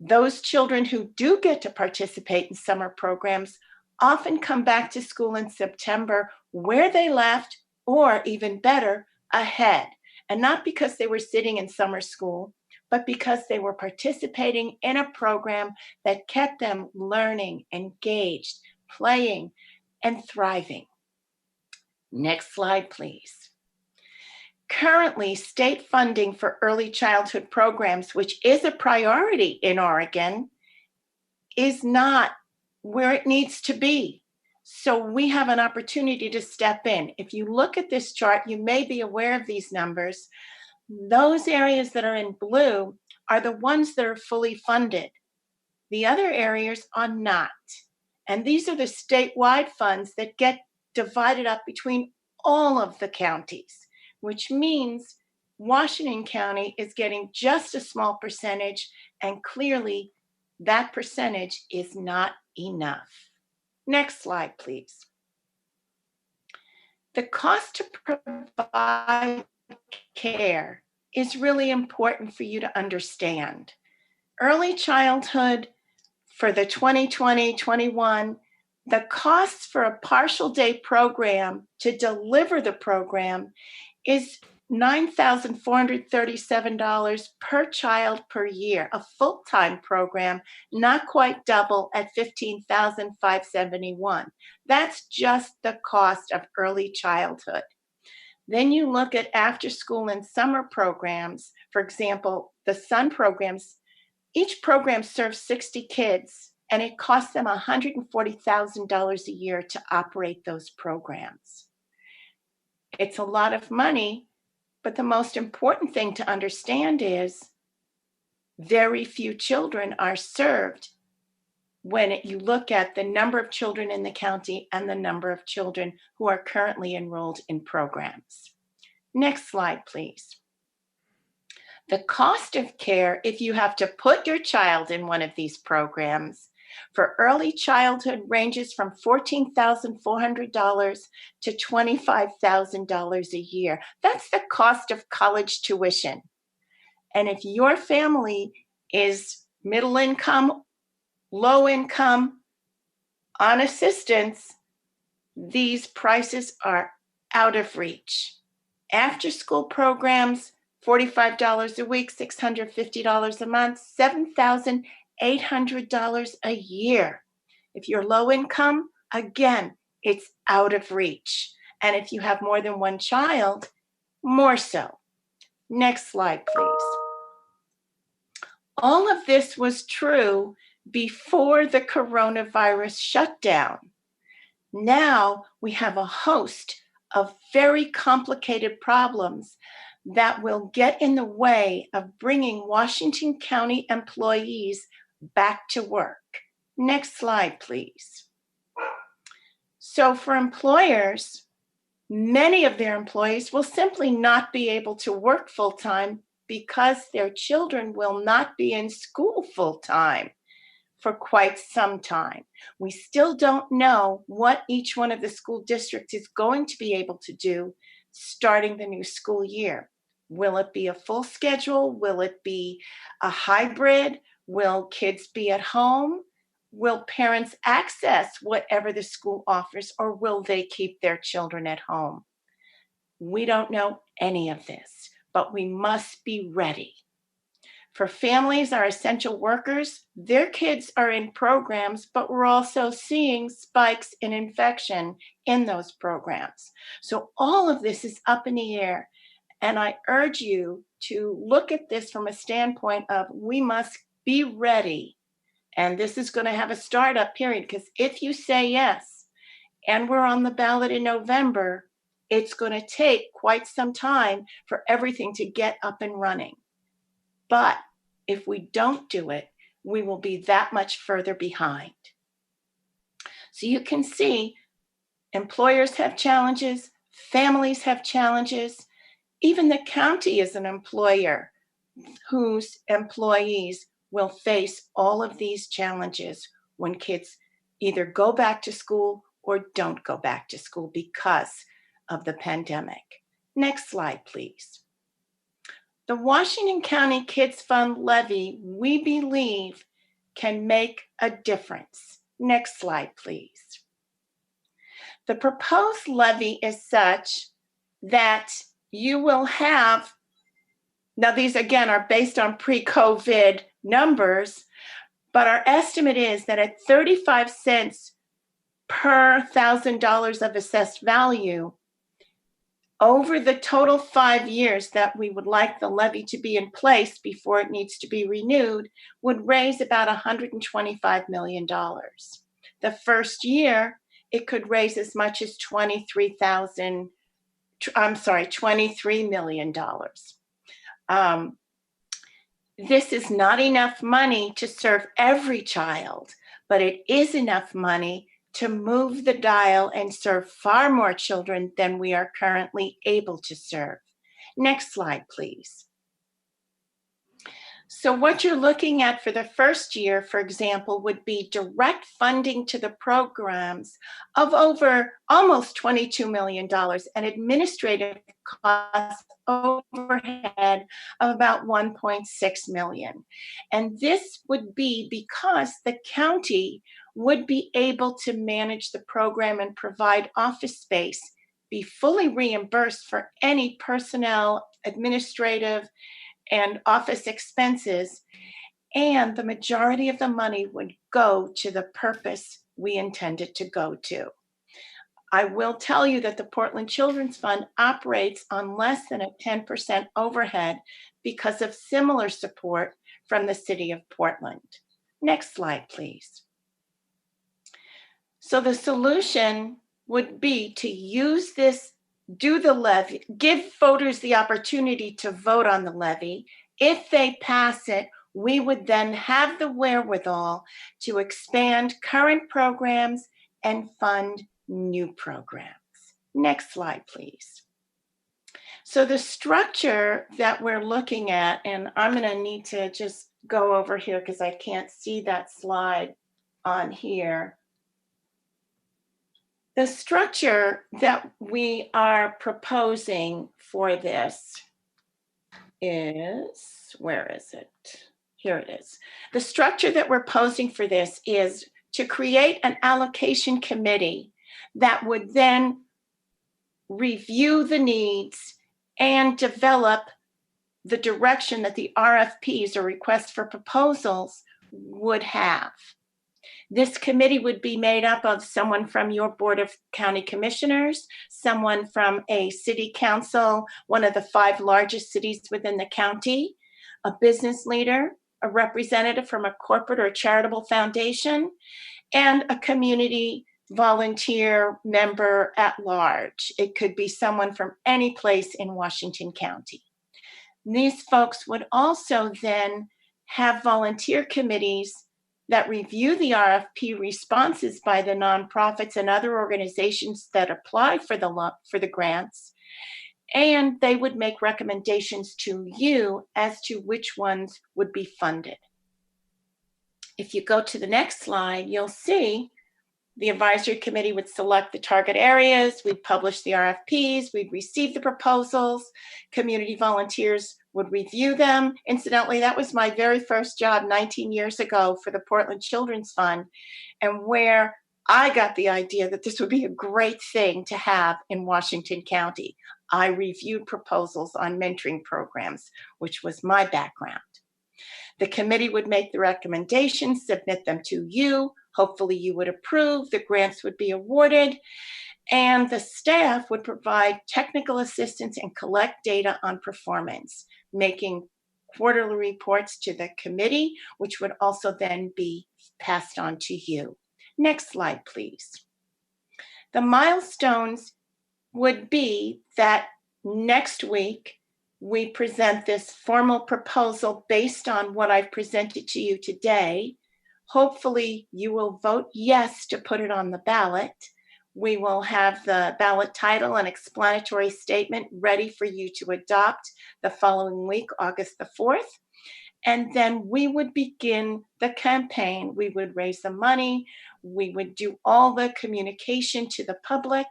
Speaker 11: Those children who do get to participate in summer programs often come back to school in September where they left, or even better, ahead. And not because they were sitting in summer school, but because they were participating in a program that kept them learning, engaged, playing, and thriving. Next slide, please. Currently, state funding for early childhood programs, which is a priority in Oregon, is not where it needs to be. So we have an opportunity to step in. If you look at this chart, you may be aware of these numbers. Those areas that are in blue are the ones that are fully funded. The other areas are not. And these are the statewide funds that get divided up between all of the counties, which means Washington County is getting just a small percentage, and clearly that percentage is not enough. Next slide, please. The cost to provide care is really important for you to understand. Early childhood for the 2020-21, the costs for a partial day program to deliver the program is $9,437 per child per year. A full-time program, not quite double at $15,571. That's just the cost of early childhood. Then you look at after school and summer programs. For example, the SUN programs, each program serves 60 kids, and it costs them $140,000 a year to operate those programs. It's a lot of money, but the most important thing to understand is very few children are served when you look at the number of children in the county and the number of children who are currently enrolled in programs. Next slide, please. The cost of care, if you have to put your child in one of these programs, for early childhood ranges from $14,400 to $25,000 a year. That's the cost of college tuition. And if your family is middle income, low income, On assistance, these prices are out of reach. After-school programs, $45 a week, $650 a month, $7,800 a year. If you're low income, again, it's out of reach. And if you have more than one child, more so. Next slide, please. All of this was true before the coronavirus shutdown. Now we have a host of very complicated problems that will get in the way of bringing Washington County employees back to work. Next slide, please. So for employers, many of their employees will simply not be able to work full-time because their children will not be in school full-time for quite some time. We still don't know what each one of the school districts is going to be able to do starting the new school year. Will it be a full schedule? Will it be a hybrid? Will kids be at home? Will parents access whatever the school offers, or will they keep their children at home? We don't know any of this, but we must be ready. For families, our essential workers, their kids are in programs, but we're also seeing spikes in infection in those programs. So all of this is up in the air. And I urge you to look at this from a standpoint of we must be ready. And this is going to have a startup period, because if you say yes, and we're on the ballot in November, it's going to take quite some time for everything to get up and running. But if we don't do it, we will be that much further behind. So you can see employers have challenges, families have challenges. Even the county is an employer whose employees will face all of these challenges when kids either go back to school or don't go back to school because of the pandemic. Next slide, please. The Washington County Kids Fund levy, we believe, can make a difference. Next slide, please. The proposed levy is such that you will have, now these again are based on pre-COVID numbers, but our estimate is that at 35 cents per $1,000 of assessed value, over the total 5 years that we would like the levy to be in place before it needs to be renewed, would raise about $125 million. The first year, it could raise as much as $23 million. This is not enough money to serve every child, but it is enough money to move the dial and serve far more children than we are currently able to serve. Next slide, please. So what you're looking at for the first year, for example, would be direct funding to the programs of over almost $22 million and administrative costs overhead of about $1.6 million. And this would be because the county would be able to manage the program and provide office space, be fully reimbursed for any personnel, administrative, and office expenses, and the majority of the money would go to the purpose we intended to go to. I will tell you that the Portland Children's Fund operates on less than a 10% overhead because of similar support from the city of Portland. Next slide, please. So the solution would be to use this, do the levy, give voters the opportunity to vote on the levy. If they pass it, we would then have the wherewithal to expand current programs and fund new programs. Next slide, please. So the structure that we're looking at, and I'm going to need to just go over here because I can't see that slide on here. The structure that we are proposing for this is, where is it? Here it is. The structure that we're posing for this is to create an allocation committee that would then review the needs and develop the direction that the RFPs, or requests for proposals, would have. This committee would be made up of someone from your Board of County Commissioners, someone from a city council, one of the 5 largest cities within the county, a business leader, a representative from a corporate or charitable foundation, and a community volunteer member at large. It could be someone from any place in Washington County. These folks would also then have volunteer committees that review the RFP responses by the nonprofits and other organizations that apply for the grants, and they would make recommendations to you as to which ones would be funded. If you go to the next slide, you'll see the advisory committee would select the target areas, we'd publish the RFPs, we'd receive the proposals, community volunteers would review them. Incidentally, that was my very first job 19 years ago for the Portland Children's Fund, and where I got the idea that this would be a great thing to have in Washington County. I reviewed proposals on mentoring programs, which was my background. The committee would make the recommendations, submit them to you. Hopefully you would approve, the grants would be awarded, and the staff would provide technical assistance and collect data on performance, making quarterly reports to the committee, which would also then be passed on to you. Next slide, please. The milestones would be that next week, we present this formal proposal based on what I've presented to you today. Hopefully, you will vote yes to put it on the ballot. We will have the ballot title and explanatory statement ready for you to adopt the following week, August the 4th. And then we would begin the campaign. We would raise the money. We would do all the communication to the public.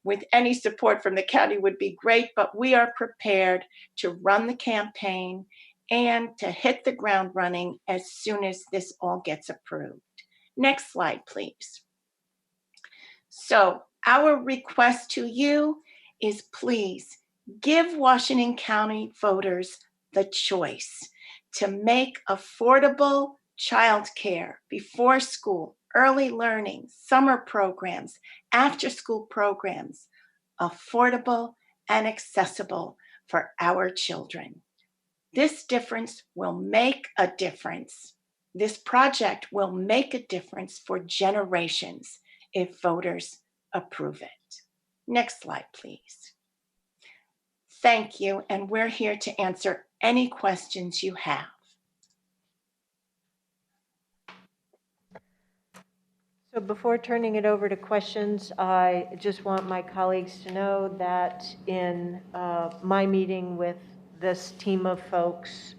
Speaker 11: With any support from the county would be great, but we are prepared to run the campaign and to hit the ground running as soon as this all gets approved. Next slide, please. So our request to you is, please give Washington County voters the choice to make affordable childcare, before school, early learning, summer programs, after-school programs, affordable and accessible for our children. This difference will make a difference. This project will make a difference for generations if voters approve it. Next slide, please. Thank you, and we're here to answer any questions you have.
Speaker 2: So before turning it over to questions, I just want my colleagues to know that in my meeting with this team of folks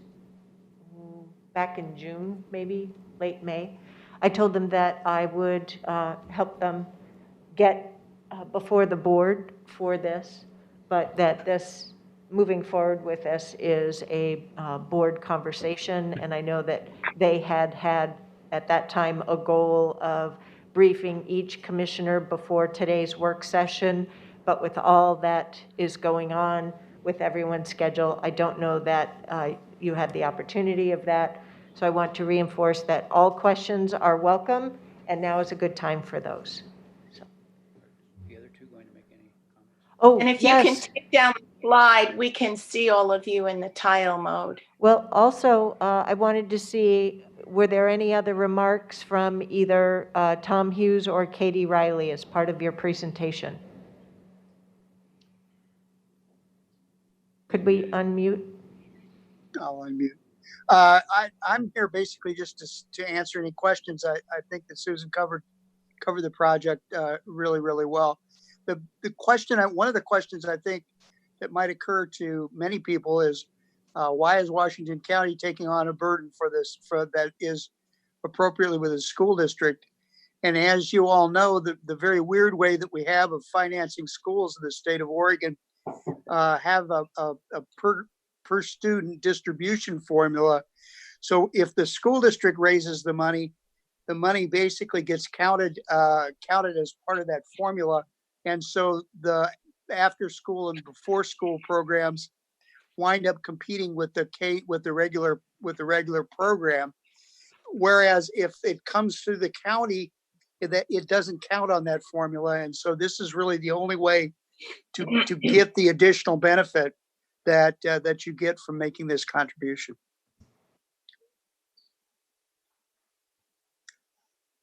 Speaker 2: back in June, maybe late May, I told them that I would help them get before the board for this, but that this, moving forward with this, is a board conversation. And I know that they had at that time a goal of briefing each commissioner before today's work session, but with all that is going on with everyone's schedule, I don't know that you had the opportunity of that. So I want to reinforce that all questions are welcome, and now is a good time for those. So.
Speaker 5: The other two going to make any comments?
Speaker 2: Oh,
Speaker 11: And if you can take down the slide, we can see all of you in the tile mode.
Speaker 2: Well, also, I wanted to see, were there any other remarks from either Tom Hughes or Katie Riley as part of your presentation? Could we unmute?
Speaker 12: I'll unmute. I'm here basically just to answer any questions. I think that Susan covered the project really, really well. The question, one of the questions I think that might occur to many people is, why is Washington County taking on a burden for this, that is appropriately with a school district? And as you all know, the very weird way that we have of financing schools in the state of Oregon have a per student distribution formula. So if the school district raises the money, the money basically gets counted as part of that formula. And so the after school and before school programs wind up competing with the regular program. Whereas if it comes through the county, it doesn't count on that formula. And so this is really the only way to get the additional benefit that you get from making this contribution.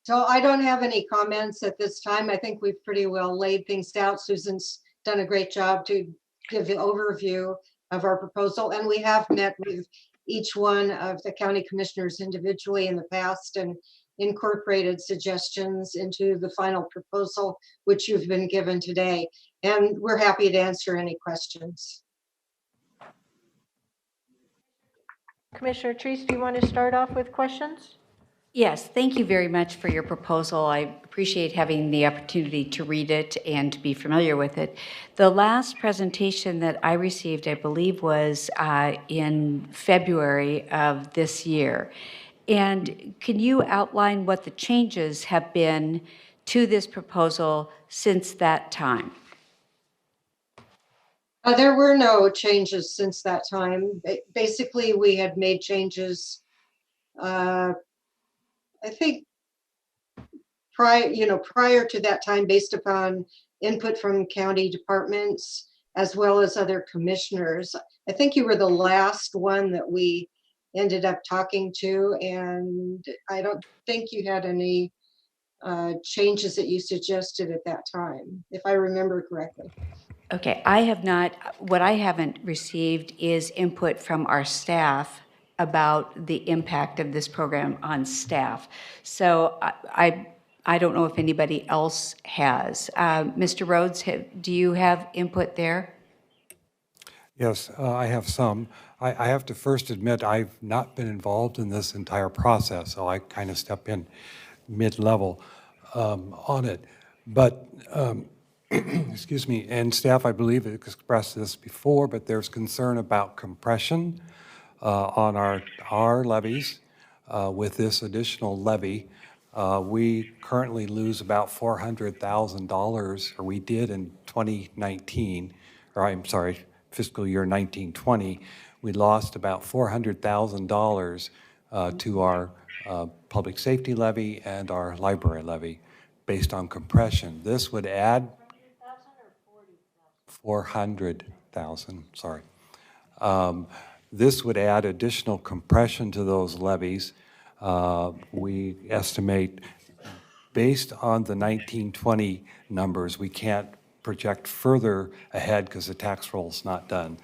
Speaker 13: So I don't have any comments at this time. I think we've pretty well laid things out. Susan's done a great job to give the overview of our proposal. And we have met with each one of the county commissioners individually in the past and incorporated suggestions into the final proposal, which you've been given today. And we're happy to answer any questions.
Speaker 2: Commissioner Treese, do you want to start off with questions?
Speaker 4: Yes, thank you very much for your proposal. I appreciate having the opportunity to read it and to be familiar with it. The last presentation that I received, I believe, was in February of this year. And can you outline what the changes have been to this proposal since that time?
Speaker 13: There were no changes since that time. Basically, we had made changes, I think, prior to that time, based upon input from county departments as well as other commissioners. I think you were the last one that we ended up talking to, and I don't think you had any changes that you suggested at that time, if I remember correctly.
Speaker 4: Okay, I have not, what I haven't received is input from our staff about the impact of this program on staff. So I don't know if anybody else has. Mr. Rhodes, do you have input there?
Speaker 6: Yes, I have some. I have to first admit I've not been involved in this entire process, so I kind of step in mid-level on it. But, excuse me, and staff, I believe, have expressed this before, but there's concern about compression on our levies with this additional levy. We currently lose about $400,000, or we did in 2019, or I'm sorry, fiscal year 1920. We lost about $400,000 to our public safety levy and our library levy based on compression. This would add 400,000, sorry. This would add additional compression to those levies. We estimate, based on the 1920 numbers, we can't project further ahead because the tax roll is not done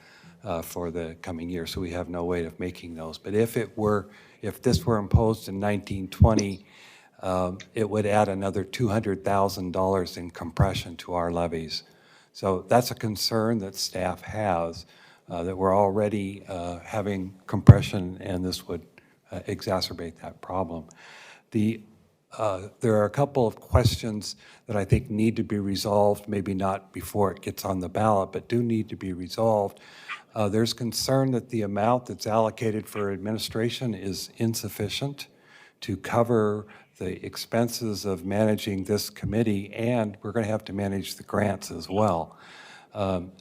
Speaker 6: for the coming year, so we have no way of making those. But if this were imposed in 1920, it would add another $200,000 in compression to our levies. So that's a concern that staff has, that we're already having compression, and this would exacerbate that problem. There are a couple of questions that I think need to be resolved, maybe not before it gets on the ballot, but do need to be resolved. There's concern that the amount that's allocated for administration is insufficient to cover the expenses of managing this committee, and we're going to have to manage the grants as well.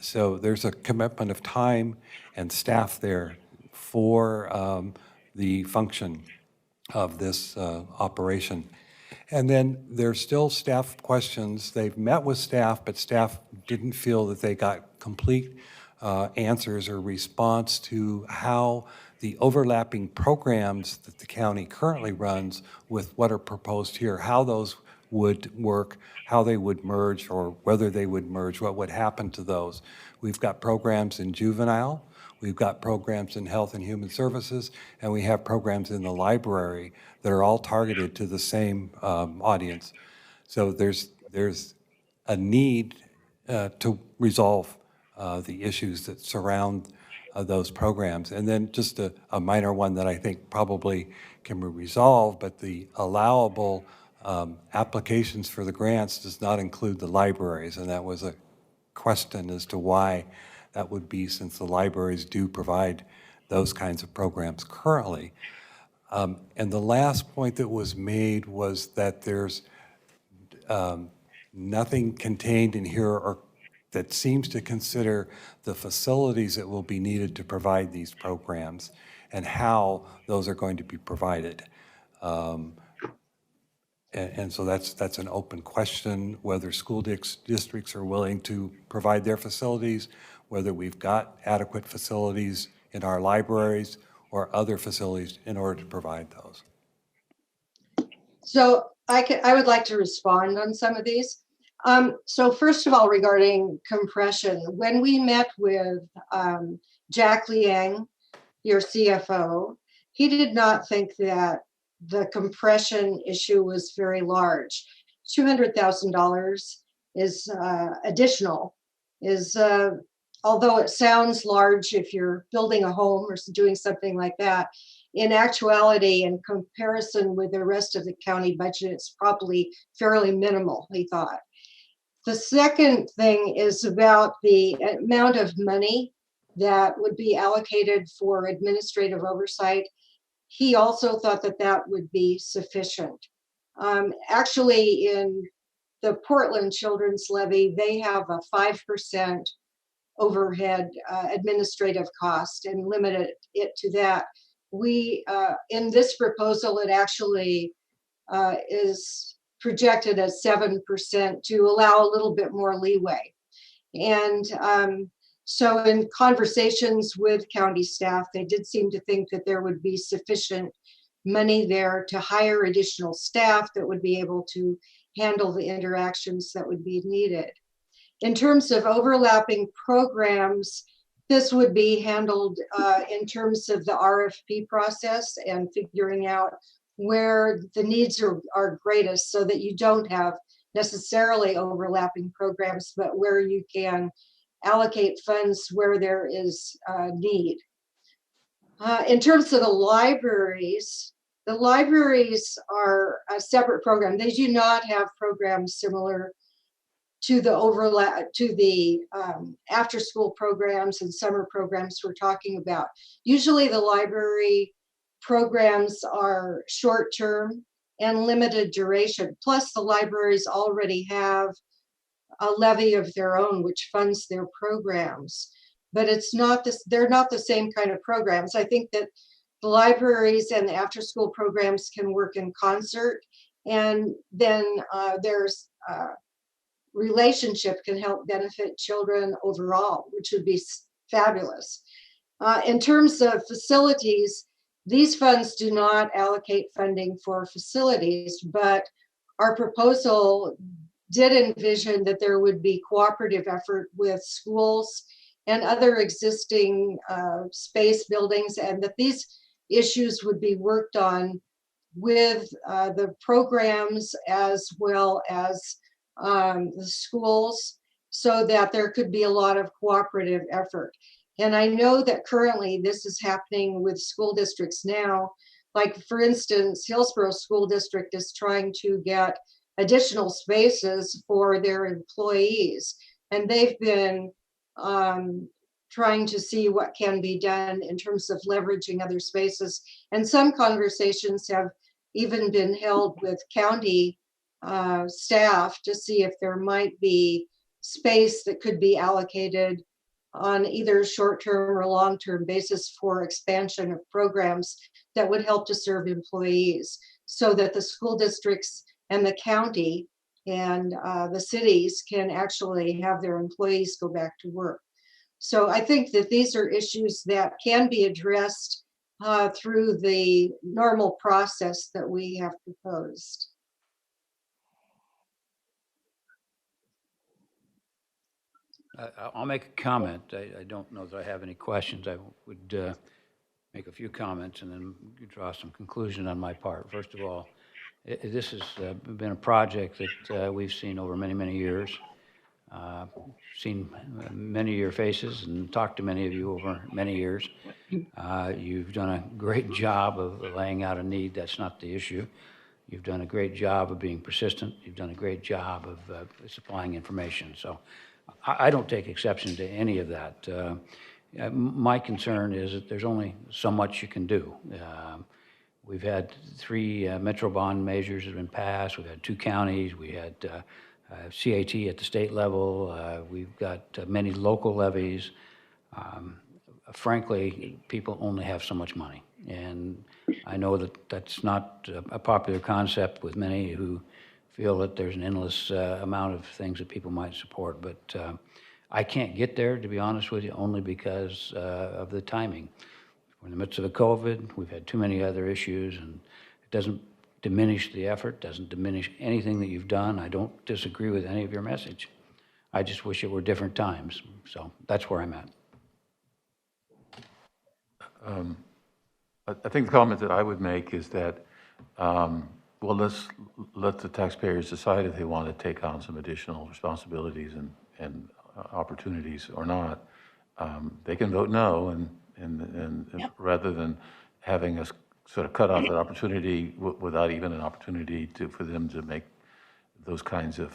Speaker 6: So there's a commitment of time and staff there for the function of this operation. And then there's still staff questions. They've met with staff, but staff didn't feel that they got complete answers or response to how the overlapping programs that the county currently runs with what are proposed here, how those would work, how they would merge, or whether they would merge, what would happen to those. We've got programs in juvenile, we've got programs in health and human services, and we have programs in the library that are all targeted to the same audience. So there's a need to resolve the issues that surround those programs. And then just a minor one that I think probably can be resolved, but the allowable applications for the grants does not include the libraries, and that was a question as to why that would be, since the libraries do provide those kinds of programs currently. And the last point that was made was that there's nothing contained in here or that seems to consider the facilities that will be needed to provide these programs and how those are going to be provided. And so that's an open question, whether school districts are willing to provide their facilities, whether we've got adequate facilities in our libraries or other facilities in order to provide those.
Speaker 13: So I would like to respond on some of these. So first of all, regarding compression, when we met with Jack Liang, your CFO, he did not think that the compression issue was very large. $200,000 is additional, although it sounds large if you're building a home or doing something like that, in actuality, in comparison with the rest of the county budget, it's probably fairly minimal, he thought. The second thing is about the amount of money that would be allocated for administrative oversight. He also thought that that would be sufficient. Actually, in the Portland Children's Levy, they have a 5% overhead administrative cost and limited it to that. We, in this proposal, it actually is projected as 7% to allow a little bit more leeway. And so in conversations with county staff, they did seem to think that there would be sufficient money there to hire additional staff that would be able to handle the interactions that would be needed. In terms of overlapping programs, this would be handled in terms of the RFP process and figuring out where the needs are greatest so that you don't have necessarily overlapping programs, but where you can allocate funds where there is need. In terms of the libraries are a separate program. They do not have programs similar to the after school programs and summer programs we're talking about. Usually the library programs are short term and limited duration. Plus the libraries already have a levy of their own which funds their programs. But they're not the same kind of programs. I think that the libraries and the after school programs can work in concert, and then there's relationship can help benefit children overall, which would be fabulous. In terms of facilities, these funds do not allocate funding for facilities, but our proposal did envision that there would be cooperative effort with schools and other existing space buildings, and that these issues would be worked on with the programs as well as the schools, so that there could be a lot of cooperative effort. And I know that currently this is happening with school districts now. Like, for instance, Hillsborough School District is trying to get additional spaces for their employees. And they've been trying to see what can be done in terms of leveraging other spaces. And some conversations have even been held with county staff to see if there might be space that could be allocated on either short-term or long-term basis for expansion of programs that would help to serve employees, so that the school districts and the county and the cities can actually have their employees go back to work. So I think that these are issues that can be addressed through the normal process that we have proposed.
Speaker 5: I'll make a comment. I don't know that I have any questions. I would make a few comments and then draw some conclusion on my part. First of all, this has been a project that we've seen over many, many years. Seen many of your faces and talked to many of you over many years. You've done a great job of laying out a need. That's not the issue. You've done a great job of being persistent. You've done a great job of supplying information. So I don't take exception to any of that. My concern is that there's only so much you can do. We've had 3 Metro bond measures that have been passed. We've had 2 counties. We had CAT at the state level. We've got many local levies. Frankly, people only have so much money. And I know that that's not a popular concept with many who feel that there's an endless amount of things that people might support. But I can't get there, to be honest with you, only because of the timing. We're in the midst of a COVID. We've had too many other issues, and it doesn't diminish the effort, doesn't diminish anything that you've done. I don't disagree with any of your message. I just wish it were different times. So that's where I'm at.
Speaker 1: I think the comment that I would make is that, well, let's let the taxpayers decide if they want to take on some additional responsibilities and opportunities or not. They can vote no, and
Speaker 11: Yep.
Speaker 1: rather than having us sort of cut off that opportunity without even an opportunity for them to make those kinds of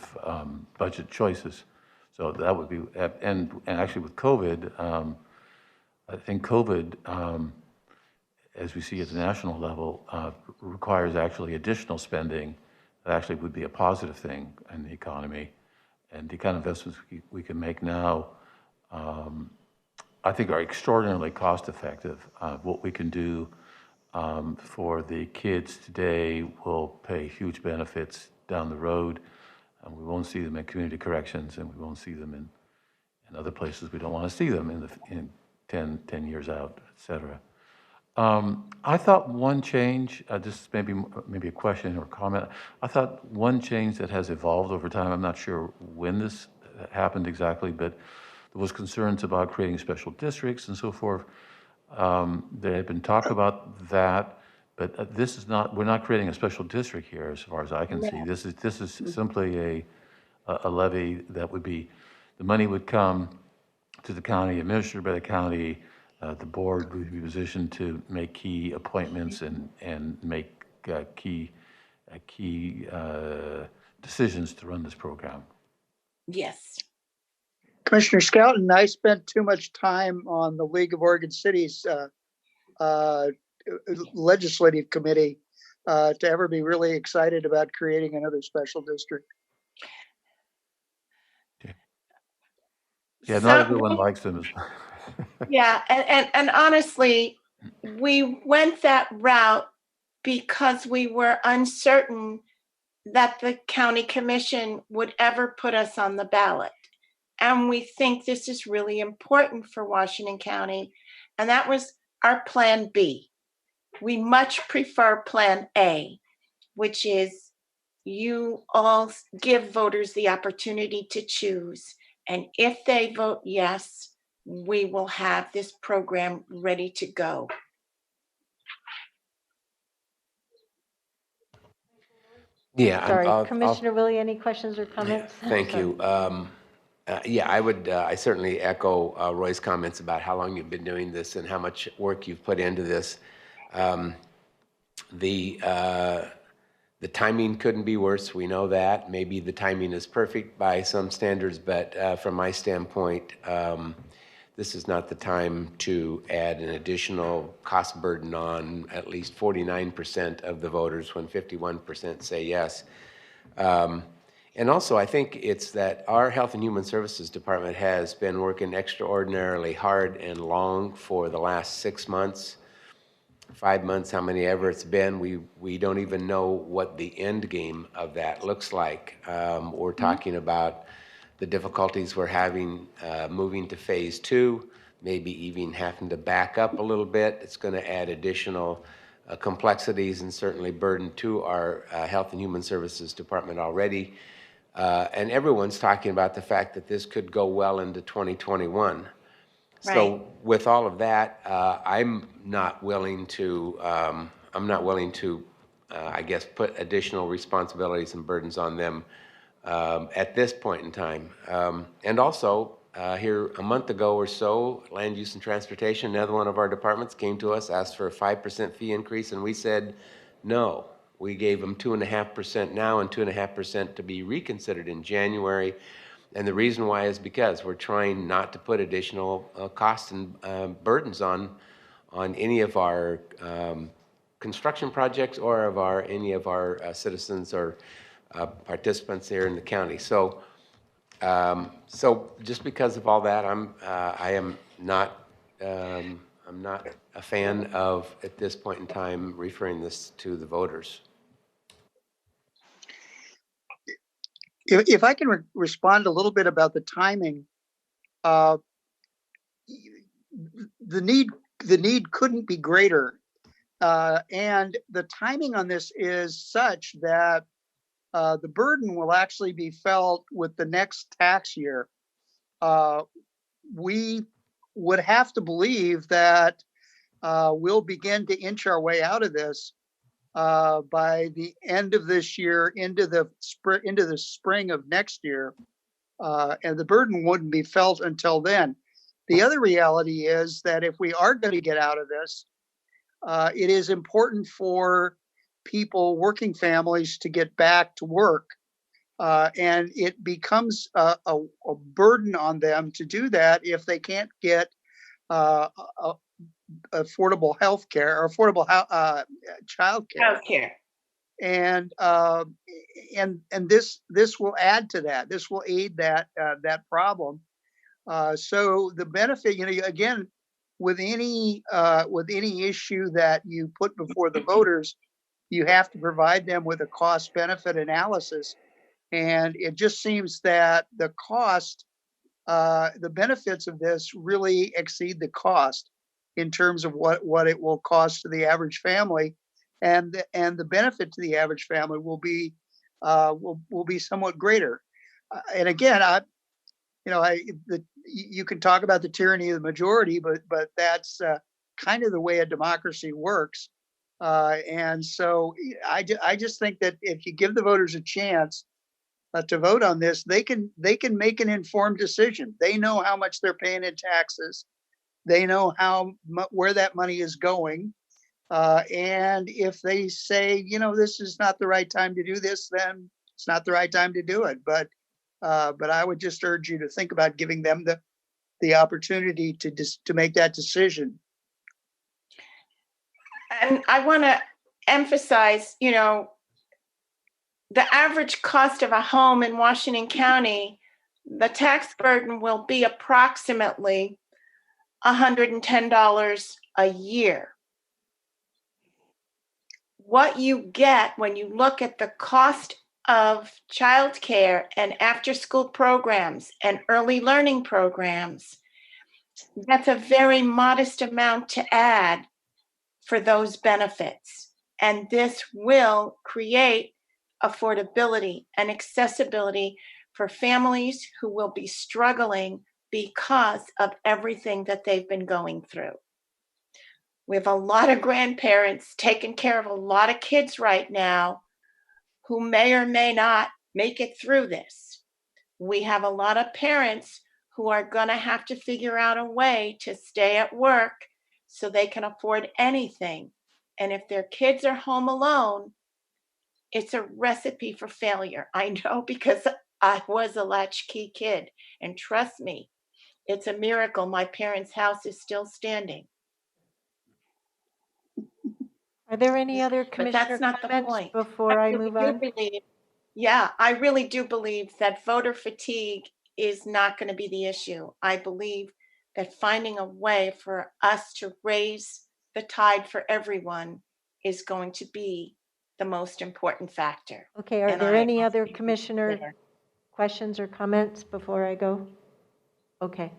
Speaker 1: budget choices. So that would be, and actually with COVID, I think COVID, as we see at the national level, requires actually additional spending that actually would be a positive thing in the economy. And the kind of investments we can make now, I think are extraordinarily cost effective. What we can do for the kids today will pay huge benefits down the road. And we won't see them in community corrections, and we won't see them in other places we don't want to see them in 10 years out, et cetera. I thought one change, this maybe a question or comment. I thought one change that has evolved over time, I'm not sure when this happened exactly, but there was concerns about creating special districts and so forth. There had been talk about that, but this is not, we're not creating a special district here as far as I can see. This is simply a levy that would be, the money would come to the county, administered by the county. The board would be positioned to make key appointments and make key decisions to run this program.
Speaker 11: Yes.
Speaker 12: Commissioner Skelton and I spent too much time on the League of Oregon Cities legislative committee to ever be really excited about creating another special district.
Speaker 1: Yeah, not everyone likes them.
Speaker 11: Yeah, and honestly, we went that route because we were uncertain that the county commission would ever put us on the ballot. And we think this is really important for Washington County. And that was our plan B. We much prefer plan A, which is you all give voters the opportunity to choose. And if they vote yes, we will have this program ready to go.
Speaker 3: Yeah.
Speaker 2: Sorry, Commissioner Willie, any questions or comments?
Speaker 3: Thank
Speaker 2: Sorry.
Speaker 3: you. Yeah, I certainly echo Roy's comments about how long you've been doing this and how much work you've put into this. The timing couldn't be worse. We know that. Maybe the timing is perfect by some standards, but from my standpoint, this is not the time to add an additional cost burden on at least 49% of the voters when 51% say yes. And also, I think it's that our Health and Human Services Department has been working extraordinarily hard and long for the last 6 months, 5 months, how many ever it's been. We don't even know what the end game of that looks like. We're talking about the difficulties we're having moving to phase 2, maybe even having to back up a little bit. It's going to add additional complexities and certainly burden to our Health and Human Services Department already. And everyone's talking about the fact that this could go well into 2021. Right. So with all of that, I'm not willing to, I guess, put additional responsibilities and burdens on them at this point in time. And also, here a month ago or so, Land Use and Transportation, another one of our departments, came to us, asked for a 5% fee increase, and we said no. We gave them 2.5% now and 2.5% to be reconsidered in January. And the reason why is because we're trying not to put additional costs and burdens on any of our construction projects or of any of our citizens or participants here in the county. So, so just because of all that, I am not, I'm not a fan of, at this point in time, referring this to the voters.
Speaker 12: If I can respond a little bit about the timing, uh, the need couldn't be greater. And the timing on this is such that the burden will actually be felt with the next tax year. We would have to believe that we'll begin to inch our way out of this by the end of this year into the spring of next year, and the burden wouldn't be felt until then. The other reality is that if we are going to get out of this, it is important for people, working families, to get back to work. And it becomes a burden on them to do that if they can't get affordable health care or affordable child care.
Speaker 11: Healthcare.
Speaker 12: And this will add to that. This will aid that problem. So the benefit, again, with any issue that you put before the voters, you have to provide them with a cost benefit analysis. And it just seems that the benefits of this really exceed the cost in terms of what it will cost to the average family, and the benefit to the average family will be somewhat greater. And again, you can talk about the tyranny of the majority, but that's kind of the way a democracy works. And so I just think that if you give the voters a chance to vote on this, they can make an informed decision. They know how much they're paying in taxes. They know where that money is going. And if they say, this is not the right time to do this, then it's not the right time to do it. But I would just urge you to think about giving them the opportunity to make that decision.
Speaker 11: And I want to emphasize, the average cost of a home in Washington County, the tax burden will be approximately $110 a year. What you get when you look at the cost of childcare and after-school programs and early learning programs, that's a very modest amount to add for those benefits. And this will create affordability and accessibility for families who will be struggling because of everything that they've been going through. We have a lot of grandparents taking care of a lot of kids right now who may or may not make it through this. We have a lot of parents who are going to have to figure out a way to stay at work so they can afford anything. And if their kids are home alone, it's a recipe for failure. I know, because I was a latchkey kid. And trust me, it's a miracle my parents' house is still standing.
Speaker 2: Are there any other
Speaker 11: But
Speaker 2: commissioner
Speaker 11: that's not the
Speaker 2: comments
Speaker 11: point.
Speaker 2: before I
Speaker 11: really
Speaker 2: move
Speaker 11: do
Speaker 2: on?
Speaker 11: I really do believe that voter fatigue is not going to be the issue. I believe that finding a way for us to raise the tide for everyone is going to be the most important factor.
Speaker 2: Okay, are
Speaker 11: And
Speaker 2: there
Speaker 11: I
Speaker 2: any other
Speaker 11: honestly
Speaker 2: commissioner
Speaker 11: consider-
Speaker 2: questions or comments before I go? Okay.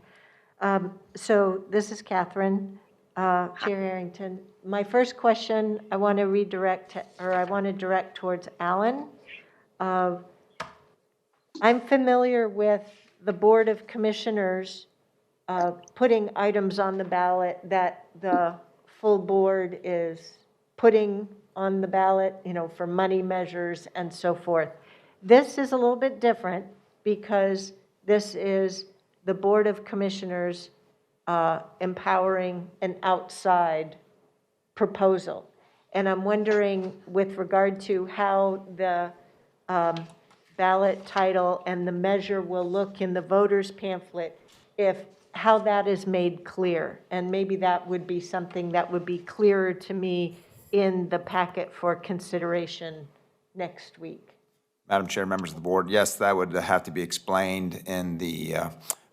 Speaker 2: So this is Catherine, Chair Harrington. My first question I want to direct towards Alan. I'm familiar with the Board of Commissioners putting items on the ballot that the full board is putting on the ballot, for money measures and so forth. This is a little bit different because this is the Board of Commissioners empowering an outside proposal. And I'm wondering, with regard to how the ballot title and the measure will look in the voters pamphlet, how that is made clear. And maybe that would be something that would be clearer to me in the packet for consideration next week?
Speaker 7: Madam Chair, members of the board, yes, that would have to be explained in the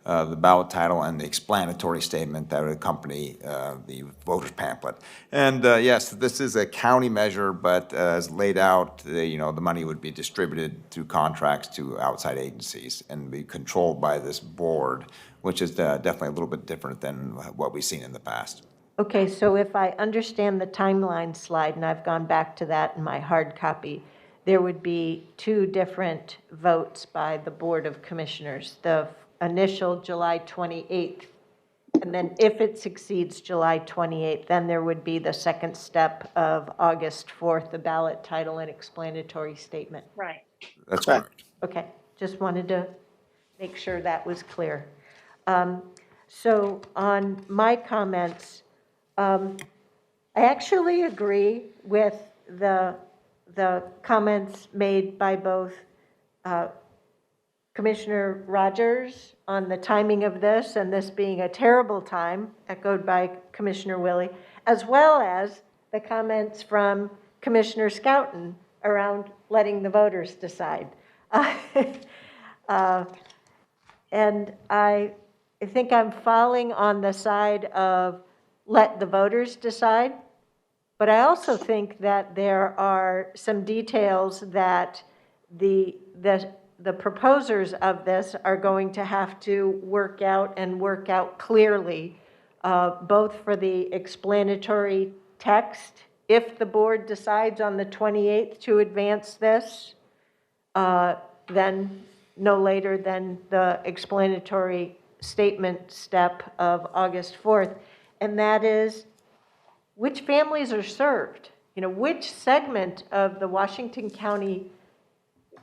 Speaker 7: ballot title and the explanatory statement that would accompany the voter's pamphlet. And yes, this is a county measure, but as laid out, the money would be distributed through contracts to outside agencies and be controlled by this board, which is definitely a little bit different than what we've seen in the past.
Speaker 2: Okay, so if I understand the timeline slide, and I've gone back to that in my hard copy, there would be 2 different votes by the Board of Commissioners. The initial July 28th, and then if it succeeds July 28th, then there would be the second step of August 4th, the ballot title and explanatory statement.
Speaker 11: Right.
Speaker 7: That's correct.
Speaker 2: Okay, just wanted to make sure that was clear. So on my comments, I actually agree with the comments made by both Commissioner Rogers on the timing of this and this being a terrible time, echoed by Commissioner Willie, as well as the comments from Commissioner Schouten around letting the voters decide. And I think I'm falling on the side of let the voters decide. But I also think that there are some details that the proposers of this are going to have to work out clearly, both for the explanatory text, if the board decides on the 28th to advance this, then no later than the explanatory statement step of August 4th, and that is which families are served. Which segment of the Washington County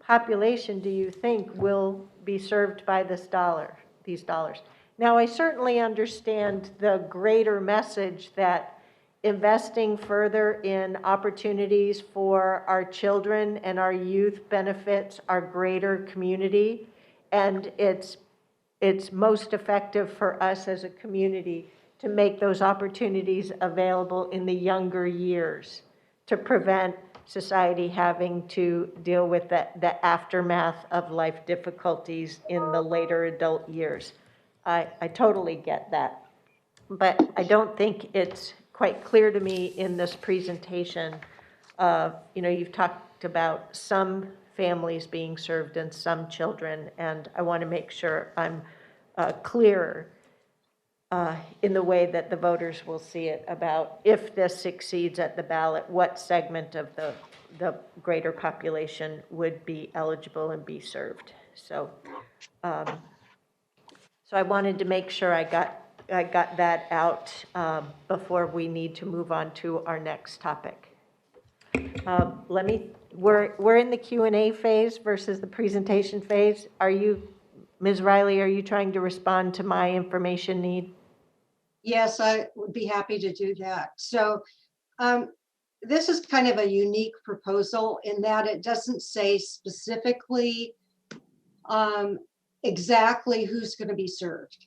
Speaker 2: population do you think will be served by these dollars? Now, I certainly understand the greater message that investing further in opportunities for our children and our youth benefits our greater community, and it's most effective for us as a community to make those opportunities available in the younger years to prevent society having to deal with the aftermath of life difficulties in the later adult years. I totally get that. But I don't think it's quite clear to me in this presentation. You've talked about some families being served and some children, and I want to make sure I'm clearer in the way that the voters will see it about if this succeeds at the ballot, what segment of the greater population would be eligible and be served. So I wanted to make sure I got that out before we need to move on to our next topic. We're in the Q&A phase versus the presentation phase. Ms. Riley, are you trying to respond to my information need?
Speaker 13: Yes, I would be happy to do that. So this is kind of a unique proposal in that it doesn't say specifically exactly who's going to be served.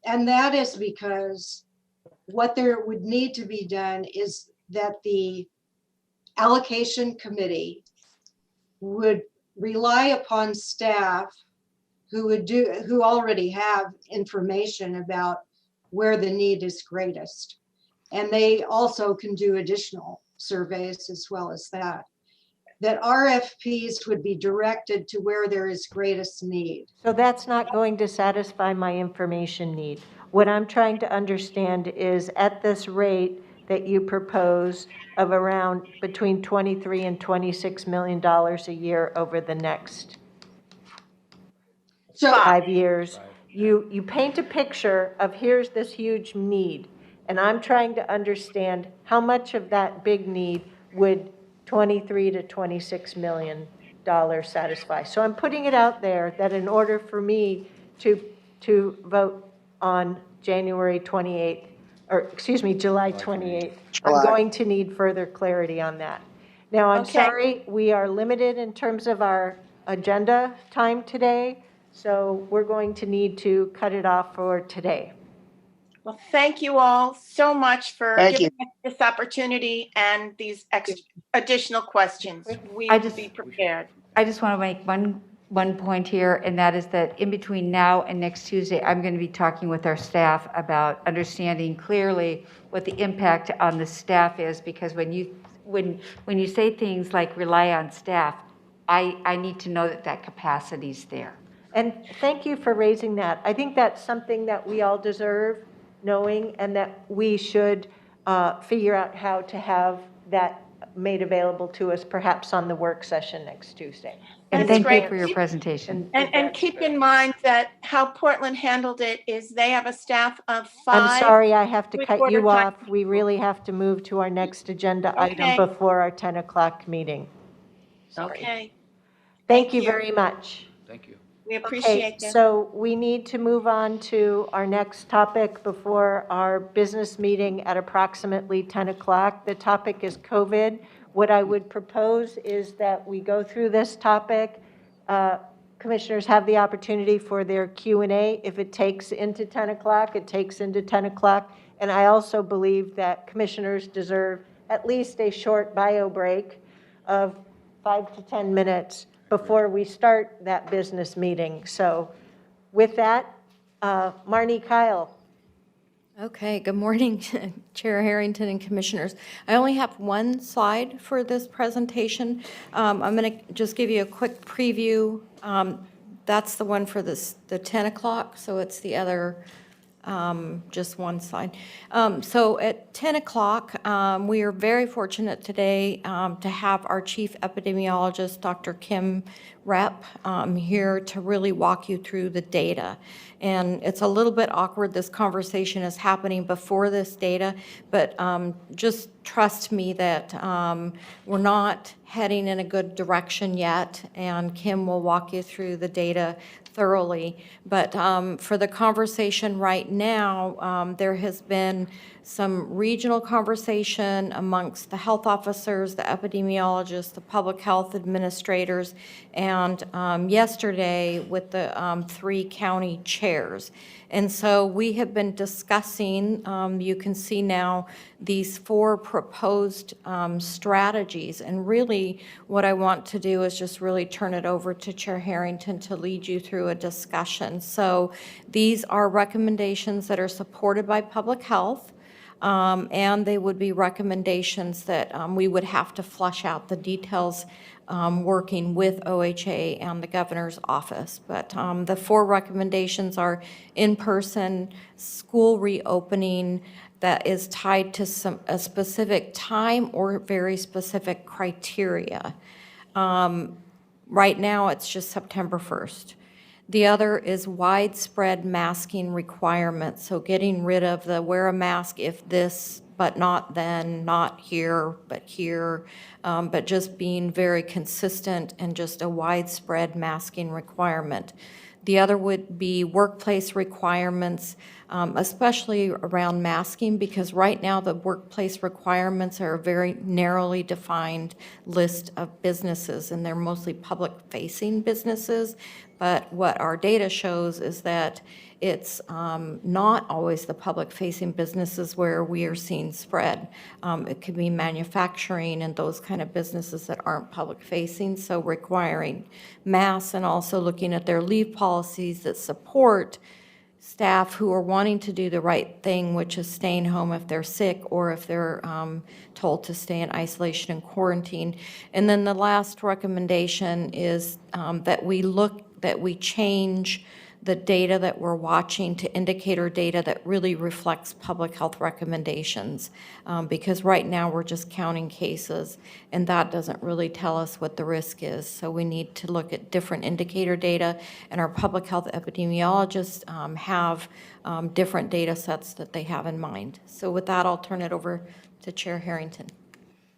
Speaker 13: And that is because what there would need to be done is that the Allocation Committee would rely upon staff who already have information about where the need is greatest. And they also can do additional surveys as well as that. That RFPs would be directed to where there is greatest need.
Speaker 2: So that's not going to satisfy my information need. What I'm trying to understand is at this rate that you propose of around between $23 and $26 million a year over the next 5 years, you paint a picture of here's this huge need, and I'm trying to understand how much of that big need would $23 to $26 million satisfy. So I'm putting it out there that in order for me to vote on July 28th, I'm going to need further clarity on that. Now, I'm sorry, we are limited in terms of our agenda time today, so we're going to need to cut it off for today.
Speaker 11: Well, thank you all so much for
Speaker 12: Thank
Speaker 11: giving us this opportunity and these additional questions. We
Speaker 4: I
Speaker 11: will
Speaker 4: just-
Speaker 11: be prepared.
Speaker 4: I just want to make one point here, and that is that in between now and next Tuesday, I'm going to be talking with our staff about understanding clearly what the impact on the staff is, because when you say things like rely on staff, I need to know that that capacity's there.
Speaker 2: And thank you for raising that. I think that's something that we all deserve knowing, and that we should figure out how to have that made available to us, perhaps on the work session next Tuesday.
Speaker 4: And
Speaker 11: That's
Speaker 4: thank you
Speaker 11: great.
Speaker 4: for your presentation.
Speaker 11: And keep in mind that how Portland handled it is they have a staff of 5.
Speaker 2: I'm sorry, I have to cut
Speaker 11: three-quarter
Speaker 2: you
Speaker 11: time
Speaker 2: off. We really have to move to our next agenda item
Speaker 11: Okay.
Speaker 2: before our 10 o'clock meeting. Sorry.
Speaker 11: Okay,
Speaker 2: Thank you
Speaker 11: you.
Speaker 2: very much.
Speaker 5: Thank you.
Speaker 11: we
Speaker 2: Okay,
Speaker 11: appreciate this.
Speaker 2: so we need to move on to our next topic before our business meeting at approximately 10 o'clock. The topic is COVID. What I would propose is that we go through this topic. Commissioners have the opportunity for their Q&A. If it takes into 10 o'clock, it takes into 10 o'clock. And I also believe that commissioners deserve at least a short bio break of 5 to 10 minutes before we start that business meeting. So with that, Marnie Kyle.
Speaker 10: Okay, good morning, Chair Harrington and Commissioners. I only have one slide for this presentation. I'm going to just give you a quick preview. That's the one for the 10 o'clock, so it's the other, just one slide. So at 10 o'clock, we are very fortunate today to have our Chief Epidemiologist, Dr. Kim Rep, here to really walk you through the data. And it's a little bit awkward, this conversation is happening before this data, but just trust me that we're not heading in a good direction yet, and Kim will walk you through the data thoroughly. But for the conversation right now, there has been some regional conversation amongst the health officers, the epidemiologists, the public health administrators, and yesterday with the 3 county chairs. And so we have been discussing, you can see now, these 4 proposed strategies. And really, what I want to do is just really turn it over to Chair Harrington to lead you through a discussion. So these are recommendations that are supported by public health. And they would be recommendations that we would have to flush out the details working with OHA and the governor's office. But the 4 recommendations are in-person school reopening that is tied to a specific time or very specific criteria. Right now, it's just September 1st. The other is widespread masking requirements, so getting rid of the wear a mask if this, but not then, not here, but here, but just being very consistent and just a widespread masking requirement. The other would be workplace requirements, especially around masking, because right now the workplace requirements are a very narrowly defined list of businesses, and they're mostly public-facing businesses. But what our data shows is that it's not always the public-facing businesses where we are seeing spread. It could be manufacturing and those kind of businesses that aren't public-facing, so requiring masks and also looking at their leave policies that support staff who are wanting to do the right thing, which is staying home if they're sick or if they're told to stay in isolation and quarantine. And then the last recommendation is that we change the data that we're watching to indicator data that really reflects public health recommendations. Because right now we're just counting cases, and that doesn't really tell us what the risk is. So we need to look at different indicator data, and our public health epidemiologists have different data sets that they have in mind. So with that, I'll turn it over to Chair Harrington.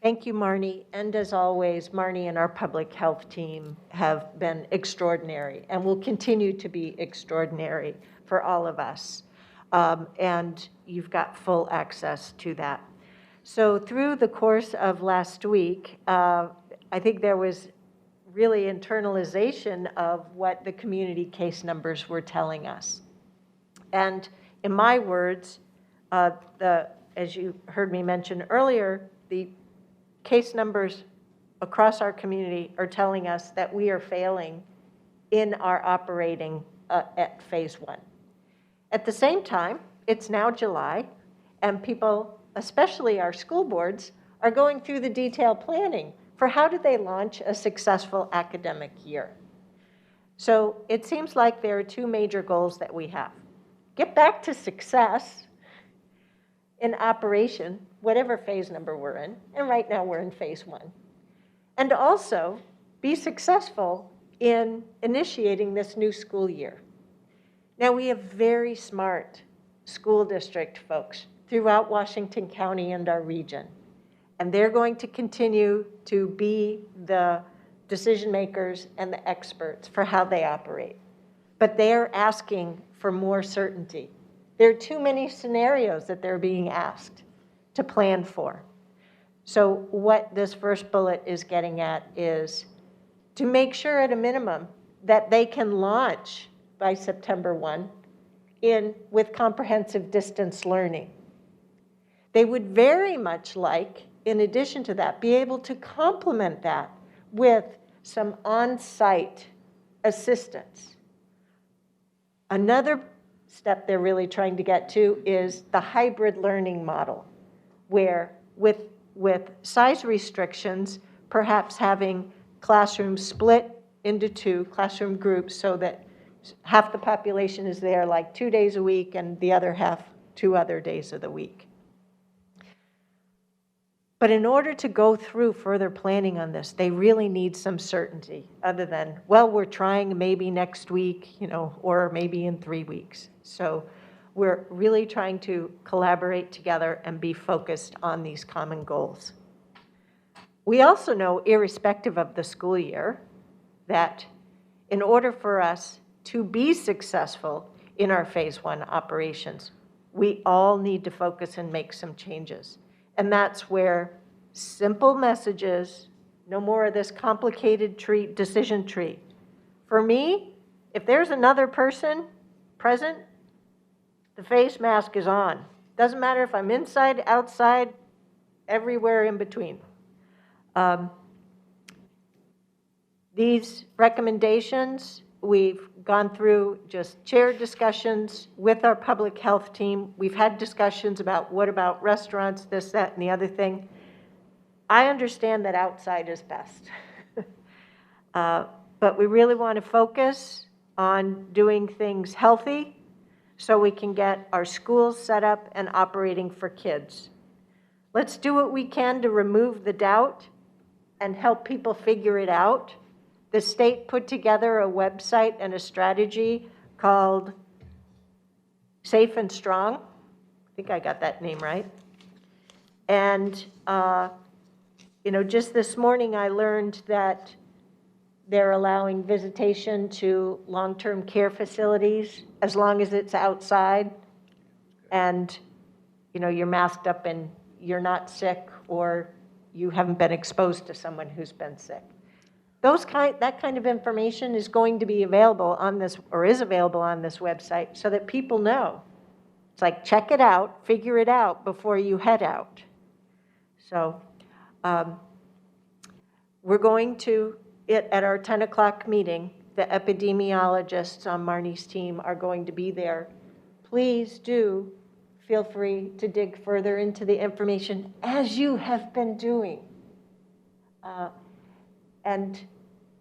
Speaker 2: Thank you, Marnie. And as always, Marnie and our public health team have been extraordinary and will continue to be extraordinary for all of us. And you've got full access to that. So through the course of last week, I think there was really internalization of what the community case numbers were telling us. And in my words, As you heard me mention earlier, the case numbers across our community are telling us that we are failing in our operating at phase 1. At the same time, it's now July, and people, especially our school boards, are going through the detailed planning for how do they launch a successful academic year. So it seems like there are two major goals that we have. Get back to success in operation, whatever phase number we're in, and right now we're in phase 1. And also be successful in initiating this new school year. Now, we have very smart school district folks throughout Washington County and our region, and they're going to continue to be the decision makers and the experts for how they operate. But they are asking for more certainty. There are too many scenarios that they're being asked to plan for. So what this first bullet is getting at is to make sure at a minimum that they can launch by September 1 with comprehensive distance learning. They would very much like, in addition to that, be able to complement that with some on-site assistance. Another step they're really trying to get to is the hybrid learning model, where with size restrictions, perhaps having classrooms split into 2 classroom groups so that half the population is there like 2 days a week and the other half 2 other days of the week. But in order to go through further planning on this, they really need some certainty other than, well, we're trying maybe next week, or maybe in 3 weeks. So we're really trying to collaborate together and be focused on these common goals. We also know, irrespective of the school year, that in order for us to be successful in our phase 1 operations, we all need to focus and make some changes. And that's where simple messages, no more of this complicated decision tree. For me, if there's another person present, the face mask is on. Doesn't matter if I'm inside, outside, everywhere in between. These recommendations, we've gone through just chair discussions with our public health team. We've had discussions about what about restaurants, this, that, and the other thing. I understand that outside is best. But we really want to focus on doing things healthy so we can get our schools set up and operating for kids. Let's do what we can to remove the doubt and help people figure it out. The state put together a website and a strategy called Safe and Strong. I think I got that name right. And, just this morning I learned that they're allowing visitation to long-term care facilities as long as it's outside and, you're masked up and you're not sick or you haven't been exposed to someone who's been sick. That kind of information is going to be available on this, or is available on this website, so that people know. It's like, check it out, figure it out before you head out. So we're going to, at our 10 o'clock meeting, the epidemiologists on Marnie's team are going to be there. Please do feel free to dig further into the information, as you have been doing. And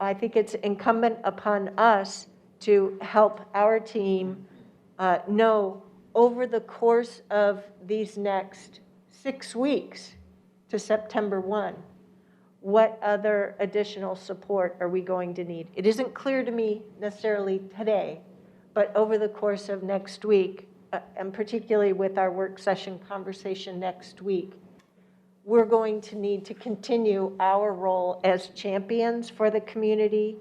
Speaker 2: I think it's incumbent upon us to help our team know over the course of these next 6 weeks to September 1, what other additional support are we going to need? It isn't clear to me necessarily today, but over the course of next week, and particularly with our work session conversation next week, we're going to need to continue our role as champions for the community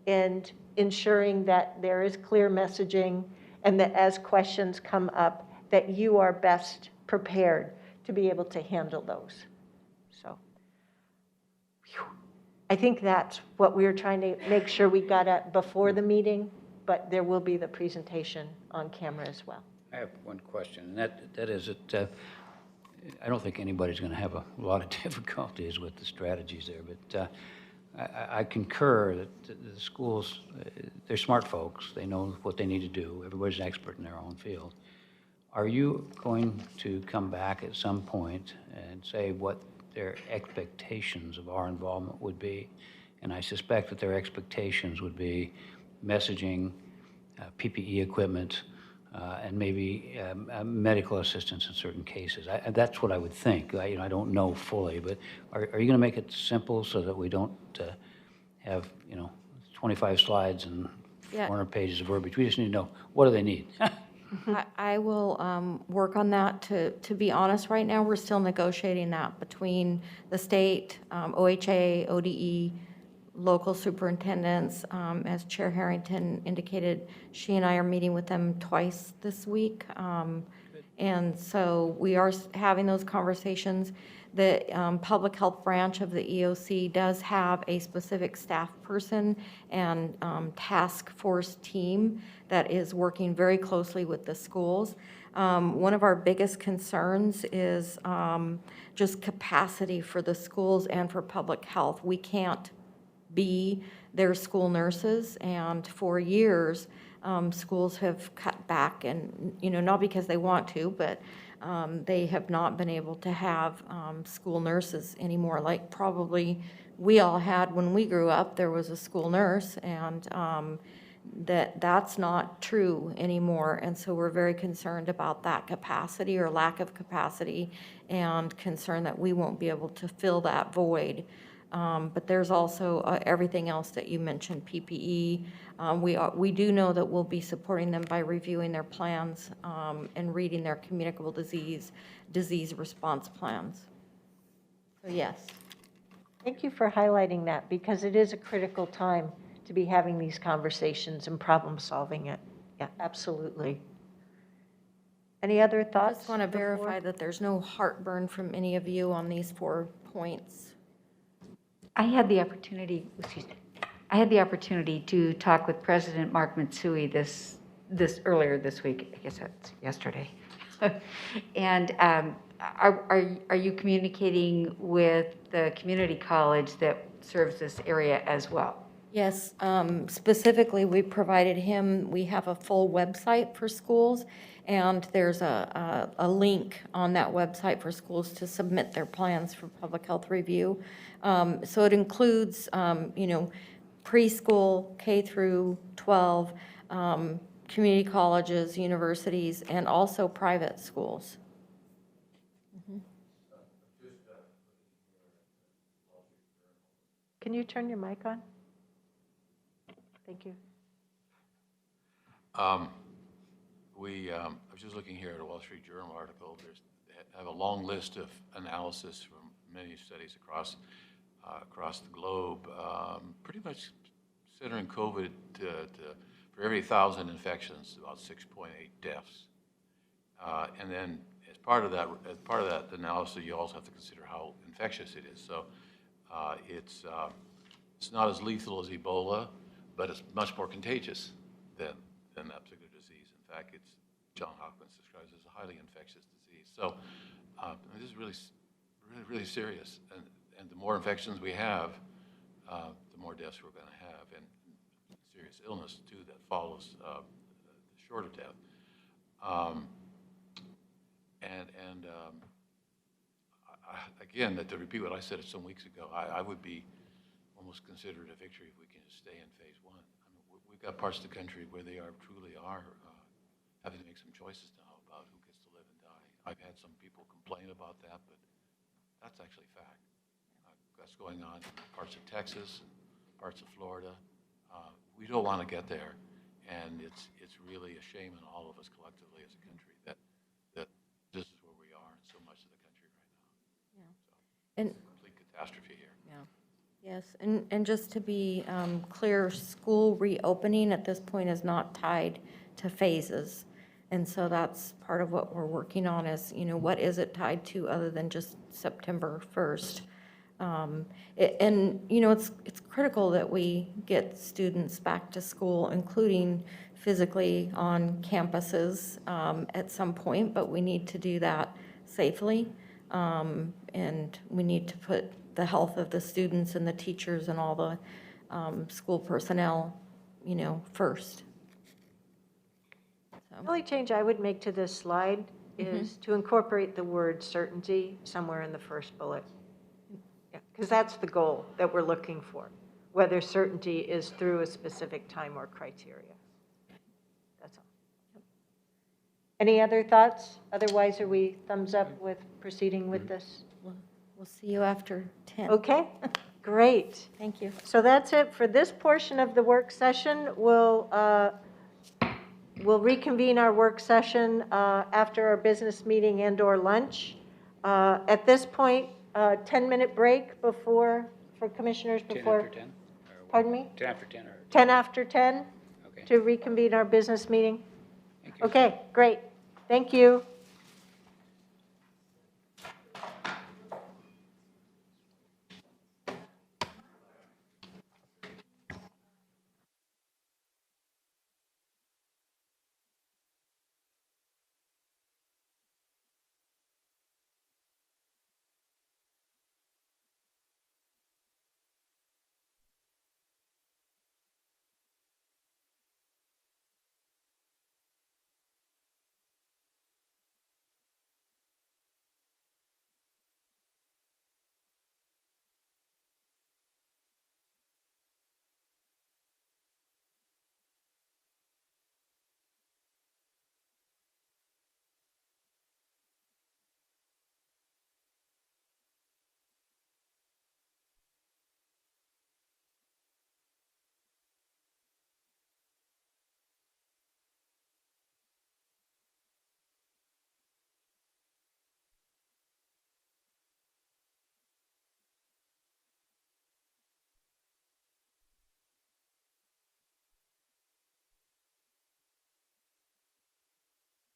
Speaker 2: and ensuring that there is clear messaging and that as questions come up, that you are best prepared to be able to handle those. So I think that's what we were trying to make sure we got at before the meeting, but there will be the presentation on camera as well.
Speaker 5: I have one question, and that is that I don't think anybody's going to have a lot of difficulties with the strategies there, but I concur that the schools, they're smart folks. They know what they need to do. Everybody's an expert in their own field. Are you going to come back at some point and say what their expectations of our involvement would be? And I suspect that their expectations would be messaging, PPE equipment, and maybe medical assistance in certain cases. That's what I would think. I don't know fully, but are you going to make it simple so that we don't have 25 slides and
Speaker 10: Yeah.
Speaker 5: 400 pages of verbiage? We just need to know, what do they need?
Speaker 10: I will work on that. To be honest, right now, we're still negotiating that between the state, OHA, ODE, local superintendents. As Chair Harrington indicated, she and I are meeting with them twice this week. And so we are having those conversations. The public health branch of the EOC does have a specific staff person and task force team that is working very closely with the schools. One of our biggest concerns is just capacity for the schools and for public health. We can't be their school nurses, and for years, schools have cut back, and, not because they want to, but they have not been able to have school nurses anymore, like probably we all had when we grew up. There was a school nurse, and that's not true anymore, and so we're very concerned about that capacity or lack of capacity, and concerned that we won't be able to fill that void. But there's also everything else that you mentioned, PPE. We do know that we'll be supporting them by reviewing their plans and reading their communicable disease response plans. So yes.
Speaker 2: Thank you for highlighting that, because it is a critical time to be having these conversations and problem solving it. Yeah, absolutely. Any other
Speaker 10: I
Speaker 2: thoughts?
Speaker 10: just want to
Speaker 2: before?
Speaker 10: verify that there's no heartburn from any of you on these 4 points.
Speaker 4: I had the opportunity to talk with President Mark Mitsui this earlier this week. I guess that's yesterday. And are you communicating with the community college that serves this area as well?
Speaker 10: Yes, specifically, we provided him, we have a full website for schools, and there's a link on that website for schools to submit their plans for public health review. So it includes, preschool, K through 12, community colleges, universities, and also private schools.
Speaker 2: Can you turn your mic on? Thank you.
Speaker 1: I was just looking here at a Wall Street Journal article. They have a long list of analysis from many studies across the globe, pretty much considering COVID for every 1,000 infections, about 6.8 deaths. And then as part of that analysis, you also have to consider how infectious it is. So it's not as lethal as Ebola, but it's much more contagious than that particular disease. In fact, John Hopkins describes it as a highly infectious disease. So this is really, really, really serious. And the more infections we have, the more deaths we're going to have, and serious illness too that follows short of death. Again, to repeat what I said some weeks ago, I would be almost considered a victory if we can just stay in phase 1. I mean, we've got parts of the country where they truly are having to make some choices now about who gets to live and die. I've had some people complain about that, but that's actually fact. That's going on in parts of Texas, parts of Florida. We don't want to get there, and it's really a shame on all of us collectively as a country that this is where we are in so much of the country right now.
Speaker 10: Yeah.
Speaker 1: So it's a complete catastrophe here.
Speaker 10: Yeah. Yes, and just to be clear, school reopening at this point is not tied to phases. And so that's part of what we're working on is, what is it tied to other than just September 1st? And, you know, it's critical that we get students back to school, including physically on campuses at some point, but we need to do that safely. And we need to put the health of the students and the teachers and all the school personnel, you know, first.
Speaker 2: The only change I would make to this slide is to incorporate the word certainty somewhere in the first bullet. Because that's the goal that we're looking for, whether certainty is through a specific time or criteria. That's all. Any other thoughts? Otherwise, are we thumbs up with proceeding with this?
Speaker 10: We'll see you after 10.
Speaker 2: Okay, great.
Speaker 10: Thank you.
Speaker 2: So that's it for this portion of the work session. We'll reconvene our work session after our business meeting and/or lunch. At this point, 10-minute break for commissioners
Speaker 5: 10
Speaker 2: before.
Speaker 5: after 10?
Speaker 2: Pardon me?
Speaker 5: 10 after 10 or?
Speaker 2: 10 after 10
Speaker 5: Okay.
Speaker 2: to reconvene our business meeting?
Speaker 5: Thank you.
Speaker 2: Okay, great. Thank you.